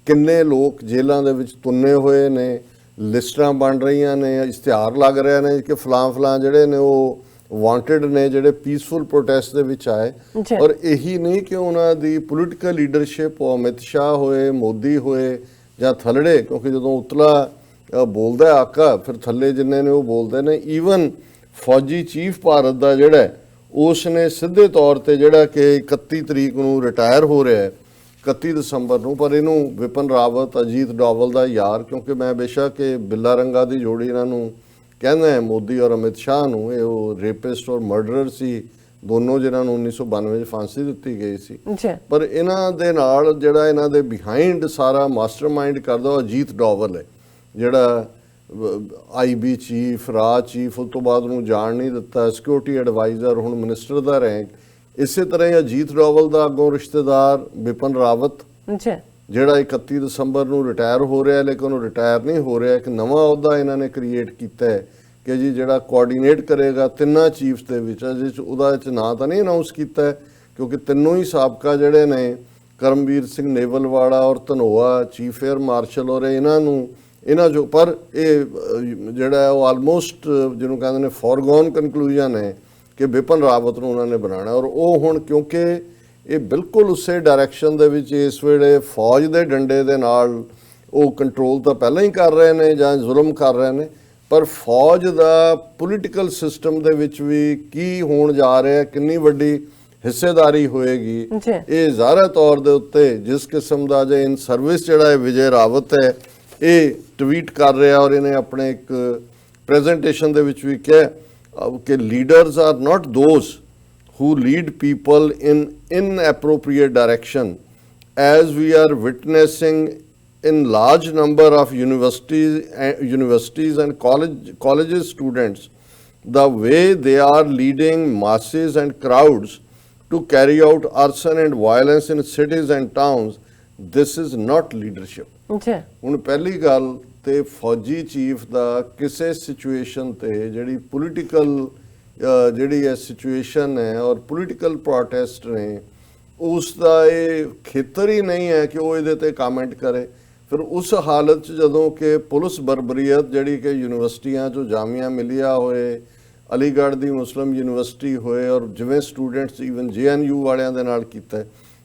ਕਿੰਨੇ ਲੋਕ ਜੇਲ੍ਹਾਂ ਦੇ ਵਿੱਚ ਤੁੰਨੇ ਹੋਏ ਨੇ, ਲਿਸਟਾਂ ਬਣ ਰਹੀਆਂ ਨੇ, ਇਸ਼ਤਿਹਾਰ ਲੱਗ ਰਹੇ ਨੇ ਕਿ ਫਲਾਂ ਜਿਹੜੇ ਨੇ ਉਹ ਵਾਂਟਡ ਨੇ, ਜਿਹੜੇ ਪੀਸਫੁਲ ਪ੍ਰੋਟੈਸਟ ਦੇ ਵਿੱਚ ਆਏ। ਔਰ ਇਹੀ ਨਹੀਂ ਕਿ ਉਹਨਾਂ ਦੀ ਪੋਲੀਟੀਕਲ ਲੀਡਰਸ਼ਿਪ, ਉਹ ਅਮਿਤ ਸ਼ਾਹ ਹੋਏ, ਮੋਦੀ ਹੋਏ ਜਾਂ ਥੱਲੜੇ, ਕਿਉਂਕਿ ਜਦੋਂ ਉਤਲਾ ਬੋਲਦਾ ਆਕਾ ਫਿਰ ਥੱਲੇ ਜਿੰਨੇ ਨੇ ਉਹ ਬੋਲਦੇ ਨੇ। ਈਵਨ ਫੌਜੀ ਚੀਫ ਭਾਰਤ ਦਾ ਜਿਹੜਾ ਉਸ ਨੇ ਸਿੱਧੇ ਤੌਰ ਤੇ ਜਿਹੜਾ ਕਿ 31 ਤਰੀਕ ਨੂੰ ਰਿਟਾਇਰ ਹੋ ਰਿਹਾ ਹੈ, 31 ਦਸੰਬਰ ਨੂੰ, ਪਰ ਇਹਨੂੰ ਵਿਪਨ ਰਾਵਤ, ਅਜੀਤ ਡੋਵਲ ਦਾ ਯਾਰ, ਕਿਉਂਕਿ ਮੈਂ ਬੇਸ਼ੱਕ ਇਹ ਬਿੱਲਾ ਰੰਗਾ ਦੀ ਜੋੜੀ ਇਹਨਾਂ ਨੂੰ ਕਹਿੰਦਾ ਹੈ ਮੋਦੀ ਔਰ ਅਮਿਤ ਸ਼ਾਹ ਨੂੰ, ਇਹ ਉਹ ਰੇਪਿਸਟ ਔਰ ਮਰਡਰਰ ਸੀ ਦੋਨੋਂ, ਜਿਨ੍ਹਾਂ ਨੂੰ 1992 ਵਿੱਚ ਫਾਂਸੀ ਦਿੱਤੀ ਗਈ ਸੀ। ਪਰ ਇਹਨਾਂ ਦੇ ਨਾਲ ਜਿਹੜਾ ਇਹਨਾਂ ਦੇ ਬਿਹਾਈਂਡ ਸਾਰਾ ਮਾਸਟਰਮਾਈਂਡ ਕਰਦਾ ਉਹ ਅਜੀਤ ਡੋਵਲ ਹੈ, ਜਿਹੜਾ IB ਚੀਫ, ਰਾਜ ਚੀਫ, ਉਸ ਤੋਂ ਬਾਅਦ ਉਹਨੂੰ ਜਾਣ ਨਹੀਂ ਦਿੱਤਾ, ਸਿਕਿਉਰਿਟੀ ਐਡਵਾਈਜ਼ਰ, ਹੁਣ ਮਿਨਿਸਟਰ ਦਾ ਰੈਂਕ। ਇਸੇ ਤਰ੍ਹਾਂ ਹੀ ਅਜੀਤ ਡੋਵਲ ਦਾ ਅੱਗੋਂ ਰਿਸ਼ਤੇਦਾਰ ਵਿਪਨ ਰਾਵਤ, ਜਿਹੜਾ 31 ਦਸੰਬਰ ਨੂੰ ਰਿਟਾਇਰ ਹੋ ਰਿਹਾ, ਲੇਕਿਨ ਉਹਨੂੰ ਰਿਟਾਇਰ ਨਹੀਂ ਹੋ ਰਿਹਾ, ਇੱਕ ਨਵਾਂ ਅਹੁਦਾ ਇਹਨਾਂ ਨੇ ਕ੍ਰੀਏਟ ਕੀਤਾ ਹੈ ਕਿ ਜੀ ਜਿਹੜਾ ਕੋਆਰਡੀਨੇਟ ਕਰੇਗਾ ਤਿੰਨਾਂ ਚੀਫਸ ਦੇ ਵਿੱਚ। ਉਹਦਾ ਨਾਂ ਤਾਂ ਨਹੀਂ ਅਨਾਉਂਸ ਕੀਤਾ ਹੈ ਕਿਉਂਕਿ ਤਿੰਨੋਂ ਹੀ ਸਾਬਕਾ ਜਿਹੜੇ ਨੇ, ਕਰਮਵੀਰ ਸਿੰਘ ਨੇਵਲਵਾੜਾ ਔਰ ਧਨੋਆ ਚੀਫ ਏਅਰ ਮਾਰਸ਼ਲ, ਔਰ ਇਹਨਾਂ ਜੋ, ਪਰ ਇਹ ਜਿਹੜਾ ਉਹ ਆਲਮੋਸਟ ਜਿਹਨੂੰ ਕਹਿੰਦੇ ਨੇ ਫੋਰਗੋਨ ਕਨਕਲੂਜਨ ਹੈ ਕਿ ਵਿਪਨ ਰਾਵਤ ਨੂੰ ਉਹਨਾਂ ਨੇ ਬਣਾਉਣਾ। ਔਰ ਉਹ ਹੁਣ ਕਿਉਂਕਿ ਇਹ ਬਿਲਕੁਲ ਉਸੇ ਡਾਇਰੈਕਸ਼ਨ ਦੇ ਵਿੱਚ ਇਸ ਵੇਲੇ ਫੌਜ ਦੇ ਡੰਡੇ ਦੇ ਨਾਲ ਉਹ ਕੰਟਰੋਲ ਤਾਂ ਪਹਿਲਾਂ ਹੀ ਕਰ ਰਹੇ ਨੇ ਜਾਂ ਜ਼ੁਲਮ ਕਰ ਰਹੇ ਨੇ, ਪਰ ਫੌਜ ਦਾ ਪੋਲੀਟੀਕਲ ਸਿਸਟਮ ਦੇ ਵਿੱਚ ਵੀ ਕੀ ਹੋਣ ਜਾ ਰਿਹਾ, ਕਿੰਨੀ ਵੱਡੀ ਹਿੱਸੇਦਾਰੀ ਹੋਏਗੀ, ਇਹ ਜ਼ਾਹਰਾ ਤੌਰ ਦੇ ਉੱਤੇ ਜਿਸ ਕਿਸਮ ਦਾ ਜੇ ਇਨ ਸਰਵਿਸ ਜਿਹੜਾ ਵਿਜੇ ਰਾਵਤ ਹੈ ਇਹ ਟਵੀਟ ਕਰ ਰਿਹਾ, ਔਰ ਇਹਨੇ ਆਪਣੇ ਇੱਕ ਪ੍ਰੈਜੈਂਟੇਸ਼ਨ ਦੇ ਵਿੱਚ ਵੀ ਕਿਹਾ ਕਿ leaders are not those who lead people in inappropriate direction, as we are witnessing in large number of universities and colleges students, the way they are leading masses and crowds to carry out arson and violence in cities and towns. This is not leadership. ਹੁਣ ਪਹਿਲੀ ਗੱਲ ਤੇ ਫੌਜੀ chief ਦਾ ਕਿਸੇ situation ਤੇ ਜਿਹੜੀ political ਜਿਹੜੀ ਇਹ ਸਿਚੁਏਸ਼ਨ ਹੈ ਔਰ ਪੋਲੀਟੀਕਲ ਪ੍ਰੋਟੈਸਟ ਨੇ, ਉਸ ਦਾ ਇਹ ਖੇਤਰ ਹੀ ਨਹੀਂ ਹੈ ਕਿ ਉਹ ਇਹਦੇ ਤੇ ਕਮੈਂਟ ਕਰੇ। ਫਿਰ ਉਸ ਹਾਲਤ 'ਚ ਜਦੋਂ ਕਿ ਪੁਲਿਸ ਬਰਬਰੀਅਤ ਜਿਹੜੀ ਕਿ ਯੂਨੀਵਰਸਿਟੀਆਂ 'ਚੋਂ ਜਾਮੀਆ ਮਿਲੀਆ ਹੋਏ, ਅਲੀਗੜ੍ਹ ਦੀ ਮੁਸਲਿਮ ਯੂਨੀਵਰਸਿਟੀ ਹੋਏ, ਔਰ ਜਿਵੇਂ ਸਟੂਡੈਂਟਸ ਈਵਨ JNU ਵਾਲਿਆਂ ਦੇ ਨਾਲ ਕੀਤਾ,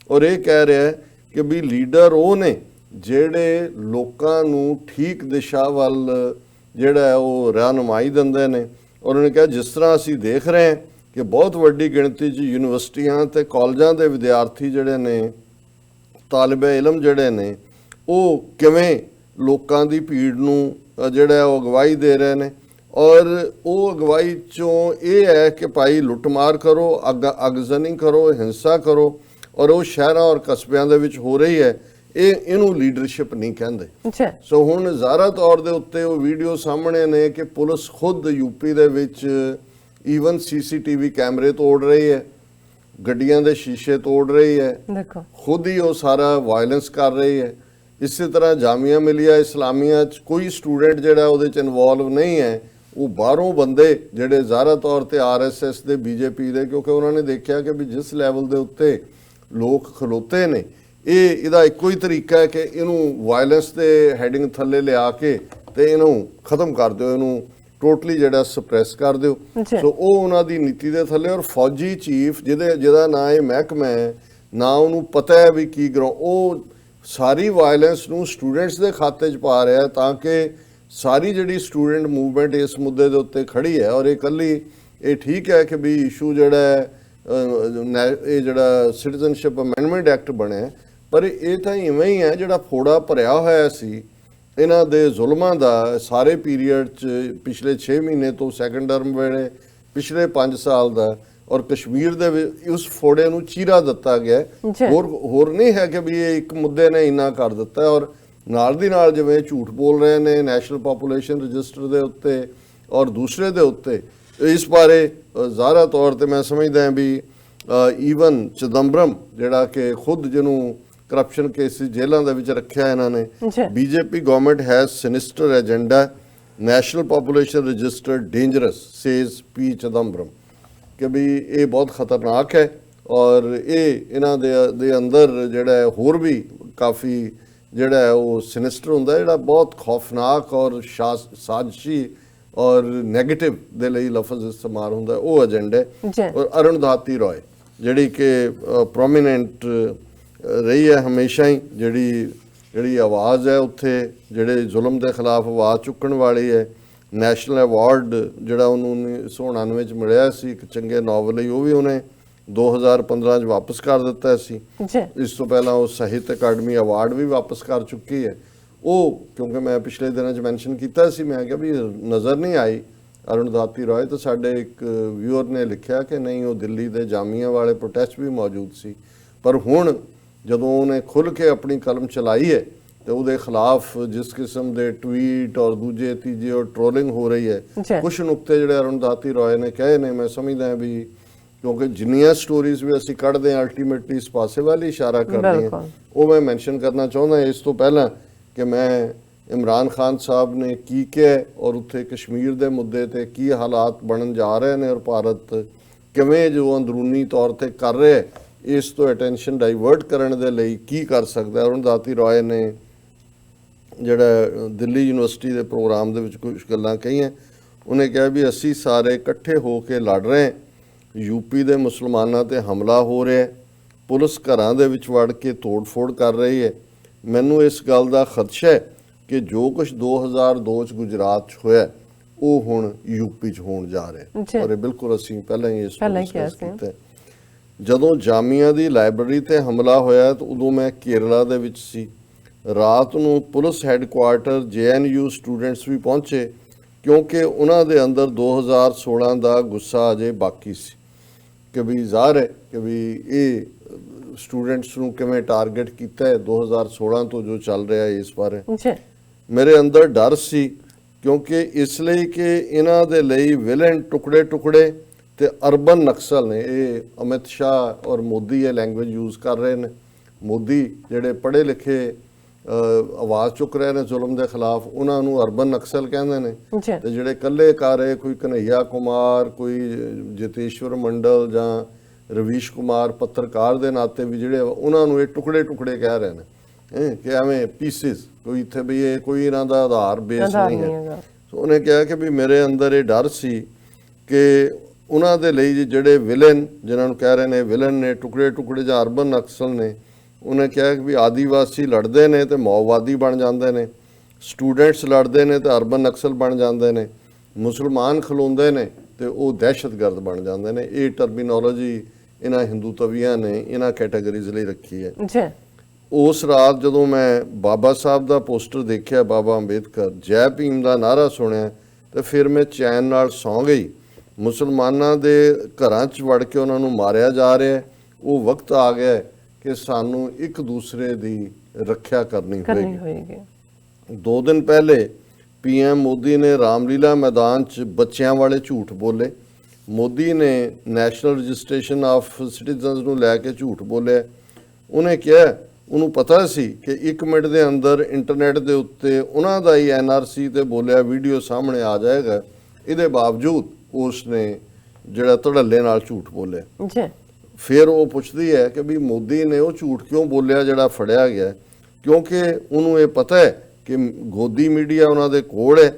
ਔਰ ਇਹ ਕਹਿ ਰਿਹਾ ਕਿ ਵੀ ਲੀਡਰ ਉਹ ਨੇ ਜਿਹੜੇ ਲੋਕਾਂ ਨੂੰ ਠੀਕ ਦਿਸ਼ਾ ਵੱਲ ਜਿਹੜਾ ਉਹ ਰਹਿਨੁਮਾਈ ਦਿੰਦੇ ਨੇ। ਉਹਨਾਂ ਨੇ ਕਿਹਾ ਜਿਸ ਤਰ੍ਹਾਂ ਅਸੀਂ ਦੇਖ ਰਹੇ ਹਾਂ ਕਿ ਬਹੁਤ ਵੱਡੀ ਗਿਣਤੀ 'ਚ ਯੂਨੀਵਰਸਿਟੀਆਂ ਤੇ ਕਾਲਜਾਂ ਦੇ ਵਿਦਿਆਰਥੀ ਜਿਹੜੇ ਨੇ, ਤਾਲਿਬੇ ਇਲਮ ਜਿਹੜੇ ਨੇ, ਉਹ ਕਿਵੇਂ ਲੋਕਾਂ ਦੀ ਭੀੜ ਨੂੰ ਜਿਹੜਾ ਉਹ ਅਗਵਾਈ ਦੇ ਰਹੇ ਨੇ, ਔਰ ਉਹ ਅਗਵਾਈ 'ਚੋਂ ਇਹ ਹੈ ਕਿ ਭਾਈ ਲੁੱਟਮਾਰ ਕਰੋ, ਅਗਜ਼ਨੀ ਕਰੋ, ਹਿੰਸਾ ਕਰੋ, ਔਰ ਉਹ ਸ਼ਹਿਰਾਂ ਔਰ ਕਸਬਿਆਂ ਦੇ ਵਿੱਚ ਹੋ ਰਹੀ ਹੈ। ਇਹਨੂੰ ਲੀਡਰਸ਼ਿਪ ਨਹੀਂ ਕਹਿੰਦੇ। ਸੋ ਹੁਣ ਜ਼ਾਹਰਾ ਤੌਰ ਦੇ ਉੱਤੇ ਉਹ ਵੀਡੀਓ ਸਾਹਮਣੇ ਨੇ ਕਿ ਪੁਲਿਸ ਖੁਦ ਯੂਪੀ ਦੇ ਵਿੱਚ ਈਵਨ CCTV ਕੈਮਰੇ ਤੋੜ ਰਹੀ ਹੈ, ਗੱਡੀਆਂ ਦੇ ਸ਼ੀਸ਼ੇ ਤੋੜ ਰਹੀ ਹੈ, ਖੁਦ ਹੀ ਉਹ ਸਾਰਾ ਵਾਇਲੈਂਸ ਕਰ ਰਹੀ ਹੈ। ਇਸੇ ਤਰ੍ਹਾਂ ਜਾਮੀਆ ਮਿਲੀਆ ਇਸਲਾਮੀਆ 'ਚ ਕੋਈ ਸਟੂਡੈਂਟ ਜਿਹੜਾ ਉਹਦੇ 'ਚ ਇਨਵੋਲਵ ਨਹੀਂ ਹੈ, ਉਹ ਬਾਹਰੋਂ ਬੰਦੇ ਜਿਹੜੇ ਜ਼ਾਹਰਾ ਤੌਰ ਤੇ RSS ਦੇ, BJP ਦੇ, ਕਿਉਂਕਿ ਉਹਨਾਂ ਨੇ ਦੇਖਿਆ ਕਿ ਵੀ ਜਿਸ ਲੈਵਲ ਦੇ ਉੱਤੇ ਲੋਕ ਖਲੋਤੇ ਨੇ, ਇਹਦਾ ਇੱਕੋ ਹੀ ਤਰੀਕਾ ਹੈ ਕਿ ਇਹਨੂੰ ਵਾਇਲੈਂਸ ਦੇ ਹੈਡਿੰਗ ਥੱਲੇ ਲਿਆ ਕੇ ਤੇ ਇਹਨੂੰ ਖਤਮ ਕਰ ਦਿਓ, ਇਹਨੂੰ ਟੋਟਲੀ ਜਿਹੜਾ ਸਪਰੈਸ ਕਰ ਦਿਓ। ਸੋ ਉਹ ਉਹਨਾਂ ਦੀ ਨੀਤੀ ਦੇ ਥੱਲੇ। ਔਰ ਫੌਜੀ ਚੀਫ ਜਿਹਦਾ ਨਾਂ ਇਹ ਮਹਿਕਮਾ ਹੈ, ਨਾ ਉਹਨੂੰ ਪਤਾ ਹੈ ਵੀ ਕੀ ਉਹ ਸਾਰੀ ਵਾਇਲੈਂਸ ਨੂੰ ਸਟੂਡੈਂਟਸ ਦੇ ਖਾਤੇ 'ਚ ਪਾ ਰਿਹਾ ਤਾਂ ਕਿ ਸਾਰੀ ਜਿਹੜੀ ਸਟੂਡੈਂਟ ਮੂਵਮੈਂਟ ਇਸ ਮੁੱਦੇ ਦੇ ਉੱਤੇ ਖੜੀ ਹੈ। ਔਰ ਇਹ ਇਕੱਲੀ ਇਹ ਠੀਕ ਹੈ ਕਿ ਵੀ ਇਸ਼ੂ ਜਿਹੜਾ ਹੈ ਇਹ ਜਿਹੜਾ ਸਿਟੀਜ਼ਨਸ਼ਿਪ ਅਮੈਂਡਮੈਂਟ ਐਕਟ ਬਣਿਆ, ਪਰ ਇਹ ਤਾਂ ਇਵੇਂ ਹੀ ਹੈ ਜਿਹੜਾ ਫੋੜਾ ਭਰਿਆ ਹੋਇਆ ਸੀ ਇਹਨਾਂ ਦੇ ਜ਼ੁਲਮਾਂ ਦਾ ਸਾਰੇ ਪੀਰੀਅਡ 'ਚ, ਪਿਛਲੇ 6 ਮਹੀਨੇ ਤੋਂ ਸੈਕੰਡ ਟਰਮ ਵੇਲੇ, ਪਿਛਲੇ 5 ਸਾਲ ਦਾ, ਔਰ ਕਸ਼ਮੀਰ ਦੇ ਵਿੱਚ ਉਸ ਫੋੜੇ ਨੂੰ ਚੀਰਾ ਦਿੱਤਾ ਗਿਆ। ਹੋਰ ਨਹੀਂ ਹੈ ਕਿ ਵੀ ਇਹ ਇੱਕ ਮੁੱਦੇ ਨੇ ਇੰਨਾ ਕਰ ਦਿੱਤਾ। ਔਰ ਨਾਲ ਦੀ ਨਾਲ ਜਿਵੇਂ ਝੂਠ ਬੋਲ ਰਹੇ ਨੇ ਨੈਸ਼ਨਲ ਪਾਪੂਲੇਸ਼ਨ ਰਜਿਸਟਰ ਦੇ ਉੱਤੇ ਔਰ ਦੂਸਰੇ ਦੇ ਉੱਤੇ, ਇਸ ਬਾਰੇ ਜ਼ਾਹਰਾ ਤੌਰ ਤੇ ਮੈਂ ਸਮਝਦਾ ਵੀ ਈਵਨ ਚਿਦੰਬਰਮ ਜਿਹੜਾ ਕਿ ਖੁਦ ਜਿਹਨੂੰ ਕਰਪਸ਼ਨ ਕੇਸਿਸ ਜੇਲ੍ਹਾਂ ਦੇ ਵਿੱਚ ਰੱਖਿਆ ਇਹਨਾਂ ਨੇ। ਜੀ BJP government has sinister agenda, national population register dangerous says P Chidambaram, ਕਿ ਵੀ ਇਹ ਬਹੁਤ ਖਤਰਨਾਕ ਹੈ ਔਰ ਇਹ ਇਹਨਾਂ ਦੇ ਅੰਦਰ ਜਿਹੜਾ ਹੈ ਹੋਰ ਵੀ ਕਾਫੀ ਜਿਹੜਾ ਹੈ ਉਹ ਸਿਨਿਸਟਰ ਹੁੰਦਾ, ਜਿਹੜਾ ਬਹੁਤ ਖੌਫਨਾਕ ਔਰ ਸਾਜ਼ਿਸ਼ੀ ਔਰ ਨੈਗੇਟਿਵ ਦੇ ਲਈ ਲਫ਼ਜ਼ ਇਸਤੇਮਾਲ ਹੁੰਦਾ, ਉਹ ਏਜੰਡਾ ਹੈ। ਔਰ ਅਰੁਣਧਾਤੀ ਰਾਏ ਜਿਹੜੀ ਕਿ ਪ੍ਰੋਮੀਨੈਂਟ ਰਹੀ ਹੈ ਹਮੇਸ਼ਾ ਹੀ, ਜਿਹੜੀ ਆਵਾਜ਼ ਹੈ ਉੱਥੇ ਜਿਹੜੇ ਜ਼ੁਲਮ ਦੇ ਖਿਲਾਫ ਆਵਾਜ਼ ਚੁੱਕਣ ਵਾਲੀ ਹੈ। ਨੈਸ਼ਨਲ ਅਵਾਰਡ ਜਿਹੜਾ ਉਹਨੂੰ 1999 ਚ ਮਿਲਿਆ ਸੀ ਇੱਕ ਚੰਗੇ ਨਾਵਲ ਲਈ, ਉਹ ਵੀ ਉਹਨੇ 2015 ਚ ਵਾਪਸ ਕਰ ਦਿੱਤਾ ਸੀ। ਇਸ ਤੋਂ ਪਹਿਲਾਂ ਉਹ ਸਾਹਿਤ ਅਕਾਡਮੀ ਅਵਾਰਡ ਵੀ ਵਾਪਸ ਕਰ ਚੁੱਕੀ ਹੈ। ਉਹ ਕਿਉਂਕਿ ਮੈਂ ਪਿਛਲੇ ਦਿਨਾਂ 'ਚ ਮੈਂਸ਼ਨ ਕੀਤਾ ਸੀ, ਮੈਂ ਕਿਹਾ ਵੀ ਨਜ਼ਰ ਨਹੀਂ ਆਈ ਅਰੁਣਧਾਤੀ ਰਾਏ, ਤਾਂ ਸਾਡੇ ਇੱਕ ਵਿਊਅਰ ਨੇ ਲਿਖਿਆ ਕਿ ਨਹੀਂ ਉਹ ਦਿੱਲੀ ਦੇ ਜਾਮੀਆ ਵਾਲੇ ਪ੍ਰੋਟੈਸਟ ਵੀ ਮੌਜੂਦ ਸੀ। ਪਰ ਹੁਣ ਜਦੋਂ ਉਹਨੇ ਖੁੱਲ੍ਹ ਕੇ ਆਪਣੀ ਕਲਮ ਚਲਾਈ ਹੈ ਤੇ ਉਹਦੇ ਖਿਲਾਫ ਜਿਸ ਕਿਸਮ ਦੇ ਟਵੀਟ ਔਰ ਦੂਜੇ ਤੀਜੇ ਔਰ ਟ੍ਰੋਲਿੰਗ ਹੋ ਰਹੀ ਹੈ, ਕੁਝ ਨੁਕਤੇ ਜਿਹੜੇ ਅਰੁਣਧਾਤੀ ਰਾਏ ਨੇ ਕਹੇ ਨੇ, ਮੈਂ ਸਮਝਦਾ ਵੀ ਕਿਉਂਕਿ ਜਿੰਨੀਆਂ ਸਟੋਰੀਜ਼ ਵੀ ਅਸੀਂ ਕੱਢਦੇ ਹਾਂ ਅਲਟੀਮੇਟਲੀ ਇਸ ਪਾਸੇ ਵੱਲ ਇਸ਼ਾਰਾ ਕਰਦੇ ਹਾਂ, ਉਹ ਮੈਂ ਮੈਂਸ਼ਨ ਕਰਨਾ ਚਾਹੁੰਦਾ ਇਸ ਤੋਂ ਪਹਿਲਾਂ ਕਿ ਮੈਂ ਇਮਰਾਨ ਖਾਨ ਸਾਹਿਬ ਨੇ ਕੀ ਕਿਹਾ ਔਰ ਉੱਥੇ ਕਸ਼ਮੀਰ ਦੇ ਮੁੱਦੇ ਤੇ ਕੀ ਹਾਲਾਤ ਬਣਨ ਜਾ ਰਹੇ ਨੇ ਔਰ ਭਾਰਤ ਕਿਵੇਂ ਜੋ ਅੰਦਰੂਨੀ ਤੌਰ ਤੇ ਕਰ ਰਿਹਾ, ਇਸ ਤੋਂ ਅਟੈਂਸ਼ਨ ਡਾਈਵਰਟ ਕਰਨ ਦੇ ਲਈ ਕੀ ਕਰ ਸਕਦਾ। ਅਰੁਣਧਾਤੀ ਰਾਏ ਨੇ ਜਿਹੜਾ ਦਿੱਲੀ ਯੂਨੀਵਰਸਿਟੀ ਦੇ ਪ੍ਰੋਗਰਾਮ ਦੇ ਵਿੱਚ ਕੁਝ ਗੱਲਾਂ ਕਹੀਆਂ। ਉਹਨੇ ਕਿਹਾ ਵੀ ਅਸੀਂ ਸਾਰੇ ਇਕੱਠੇ ਹੋ ਕੇ ਲੜ ਰਹੇ ਹਾਂ, ਯੂਪੀ ਦੇ ਮੁਸਲਮਾਨਾਂ ਤੇ ਹਮਲਾ ਹੋ ਰਿਹਾ, ਪੁਲਿਸ ਘਰਾਂ ਦੇ ਵਿੱਚ ਵੜ ਕੇ ਤੋੜ-ਫੋੜ ਕਰ ਰਹੀ ਹੈ। ਮੈਨੂੰ ਇਸ ਗੱਲ ਦਾ ਖਦਸ਼ਾ ਹੈ ਕਿ ਜੋ ਕੁਝ 2002 ਚ ਗੁਜਰਾਤ ਚ ਹੋਇਆ ਉਹ ਹੁਣ ਯੂਪੀ ਚ ਹੋਣ ਜਾ ਰਿਹਾ, ਔਰ ਇਹ ਬਿਲਕੁਲ ਅਸੀਂ ਪਹਿਲਾਂ ਹੀ ਇਸ ਨੂੰ ਡਿਸਕਸ ਕੀਤਾ। ਜਦੋਂ ਜਾਮੀਆ ਦੀ ਲਾਇਬ੍ਰੇਰੀ ਤੇ ਹਮਲਾ ਹੋਇਆ ਤਾਂ ਉਦੋਂ ਮੈਂ ਕੇਰਲਾ ਦੇ ਵਿੱਚ ਸੀ। ਰਾਤ ਨੂੰ ਪੁਲਿਸ ਹੈੱਡਕੁਆਰਟਰ JNU ਸਟੂਡੈਂਟਸ ਵੀ ਪਹੁੰਚੇ ਕਿਉਂਕਿ ਉਹਨਾਂ ਦੇ ਅੰਦਰ 2016 ਦਾ ਗੁੱਸਾ ਅਜੇ ਬਾਕੀ ਸੀ ਕਿ ਵੀ ਜ਼ਾਹਰ ਹੈ ਕਿ ਵੀ ਇਹ ਸਟੂਡੈਂਟਸ ਨੂੰ ਕਿਵੇਂ ਟਾਰਗੇਟ ਕੀਤਾ ਹੈ 2016 ਤੋਂ ਜੋ ਚੱਲ ਰਿਹਾ ਹੈ ਇਸ ਬਾਰੇ। ਮੇਰੇ ਅੰਦਰ ਡਰ ਸੀ ਕਿਉਂਕਿ ਇਸ ਲਈ ਕਿ ਇਹਨਾਂ ਦੇ ਲਈ ਵਿਲਨ ਟੁਕੜੇ ਤੇ ਅਰਬਨ ਨਕਸਲ ਨੇ। ਇਹ ਅਮਿਤ ਸ਼ਾਹ ਔਰ ਮੋਦੀ ਇਹ ਲੈਂਗੁਏਜ ਯੂਜ਼ ਕਰ ਰਹੇ ਨੇ। ਮੋਦੀ ਜਿਹੜੇ ਪੜ੍ਹੇ ਲਿਖੇ ਆਵਾਜ਼ ਚੁੱਕ ਰਹੇ ਨੇ ਜ਼ੁਲਮ ਦੇ ਖਿਲਾਫ, ਉਹਨਾਂ ਨੂੰ ਅਰਬਨ ਨਕਸਲ ਕਹਿੰਦੇ ਨੇ। ਤੇ ਜਿਹੜੇ ਇਕੱਲੇ ਕਰ ਰਹੇ, ਕੋਈ ਕਨਈਆ ਕੁਮਾਰ, ਕੋਈ ਜਤੇਸ਼ਵਰ ਮੰਡਲ ਜਾਂ ਰਵੀਸ਼ ਕੁਮਾਰ ਪੱਤਰਕਾਰ ਦੇ ਨਾਤੇ ਵੀ ਜਿਹੜੇ ਉਹਨਾਂ ਨੂੰ ਇਹ ਟੁਕੜੇ ਕਹਿ ਰਹੇ ਨੇ ਕਿ ਐਵੇਂ ਪੀਸਿਸ, ਕੋਈ ਇੱਥੇ ਵੀ ਇਹ ਕੋਈ ਇਹਨਾਂ ਦਾ ਆਧਾਰ ਬੇਸ ਨਹੀਂ ਹੈ। ਸੋ ਉਹਨੇ ਕਿਹਾ ਕਿ ਵੀ ਮੇਰੇ ਅੰਦਰ ਇਹ ਡਰ ਸੀ ਕਿ ਉਹਨਾਂ ਦੇ ਲਈ ਜਿਹੜੇ ਵਿਲਨ, ਜਿਨ੍ਹਾਂ ਨੂੰ ਕਹਿ ਰਹੇ ਨੇ ਵਿਲਨ ਨੇ, ਟੁਕੜੇ ਜਾਂ ਅਰਬਨ ਨਕਸਲ ਨੇ, ਉਹਨੇ ਕਿਹਾ ਕਿ ਵੀ ਆਦੀਵਾਸੀ ਲੜਦੇ ਨੇ ਤੇ ਮਾਓਵਾਦੀ ਬਣ ਜਾਂਦੇ ਨੇ, ਸਟੂਡੈਂਟਸ ਲੜਦੇ ਨੇ ਤੇ ਅਰਬਨ ਨਕਸਲ ਬਣ ਜਾਂਦੇ ਨੇ, ਮੁਸਲਮਾਨ ਖਲੋਂਦੇ ਨੇ ਤੇ ਉਹ ਦਹਿਸ਼ਤਗਰਦ ਬਣ ਜਾਂਦੇ ਨੇ। ਇਹ ਟਰਮੀਨੋਲੋਜੀ ਇਹਨਾਂ ਹਿੰਦੂ ਤਵੀਆਂ ਨੇ ਇਹਨਾਂ ਕੈਟਾਗਰੀਜ਼ ਲਈ ਰੱਖੀ ਹੈ। ਉਸ ਰਾਤ ਜਦੋਂ ਮੈਂ ਬਾਬਾ ਸਾਹਿਬ ਦਾ ਪੋਸਟਰ ਦੇਖਿਆ, ਬਾਬਾ ਅੰਬੇਦਕਰ, ਜੈ ਭੀਮ ਦਾ ਨਾਅਰਾ ਸੁਣਿਆ, ਤੇ ਫਿਰ ਮੈਂ ਚੈਨ ਨਾਲ ਸੌਂ ਗਈ। ਮੁਸਲਮਾਨਾਂ ਦੇ ਘਰਾਂ 'ਚ ਵੜ ਕੇ ਉਹਨਾਂ ਨੂੰ ਮਾਰਿਆ ਜਾ ਰਿਹਾ, ਉਹ ਵਕਤ ਆ ਗਿਆ ਕਿ ਸਾਨੂੰ ਇੱਕ ਦੂਸਰੇ ਦੀ ਰੱਖਿਆ ਕਰਨੀ ਹੋਏਗੀ। 2 ਦਿਨ ਪਹਿਲੇ PM ਮੋਦੀ ਨੇ ਰਾਮਲੀਲਾ ਮੈਦਾਨ 'ਚ ਬੱਚਿਆਂ ਵਾਲੇ ਝੂਠ ਬੋਲੇ। ਮੋਦੀ ਨੇ ਨੈਸ਼ਨਲ ਰਜਿਸਟ੍ਰੇਸ਼ਨ ਆਫ ਸਿਟੀਜ਼ਨਸ ਨੂੰ ਲੈ ਕੇ ਝੂਠ ਬੋਲਿਆ। ਉਹਨੇ ਕਿਹਾ ਉਹਨੂੰ ਪਤਾ ਸੀ ਕਿ 1 ਮਿੰਟ ਦੇ ਅੰਦਰ ਇੰਟਰਨੈਟ ਦੇ ਉੱਤੇ ਉਹਨਾਂ ਦਾ ਹੀ NRC ਤੇ ਬੋਲਿਆ ਵੀਡੀਓ ਸਾਹਮਣੇ ਆ ਜਾਏਗਾ। ਇਹਦੇ ਬਾਵਜੂਦ ਉਸ ਨੇ ਜਿਹੜਾ ਧੜੱਲੇ ਨਾਲ ਝੂਠ ਬੋਲਿਆ। ਫਿਰ ਉਹ ਪੁੱਛਦੀ ਹੈ ਕਿ ਵੀ ਮੋਦੀ ਨੇ ਉਹ ਝੂਠ ਕਿਉਂ ਬੋਲਿਆ ਜਿਹੜਾ ਫੜਿਆ ਗਿਆ, ਕਿਉਂਕਿ ਉਹਨੂੰ ਇਹ ਪਤਾ ਹੈ ਕਿ ਗੋਦੀ ਮੀਡੀਆ ਉਹਨਾਂ ਦੇ ਕੋਲ ਹੈ।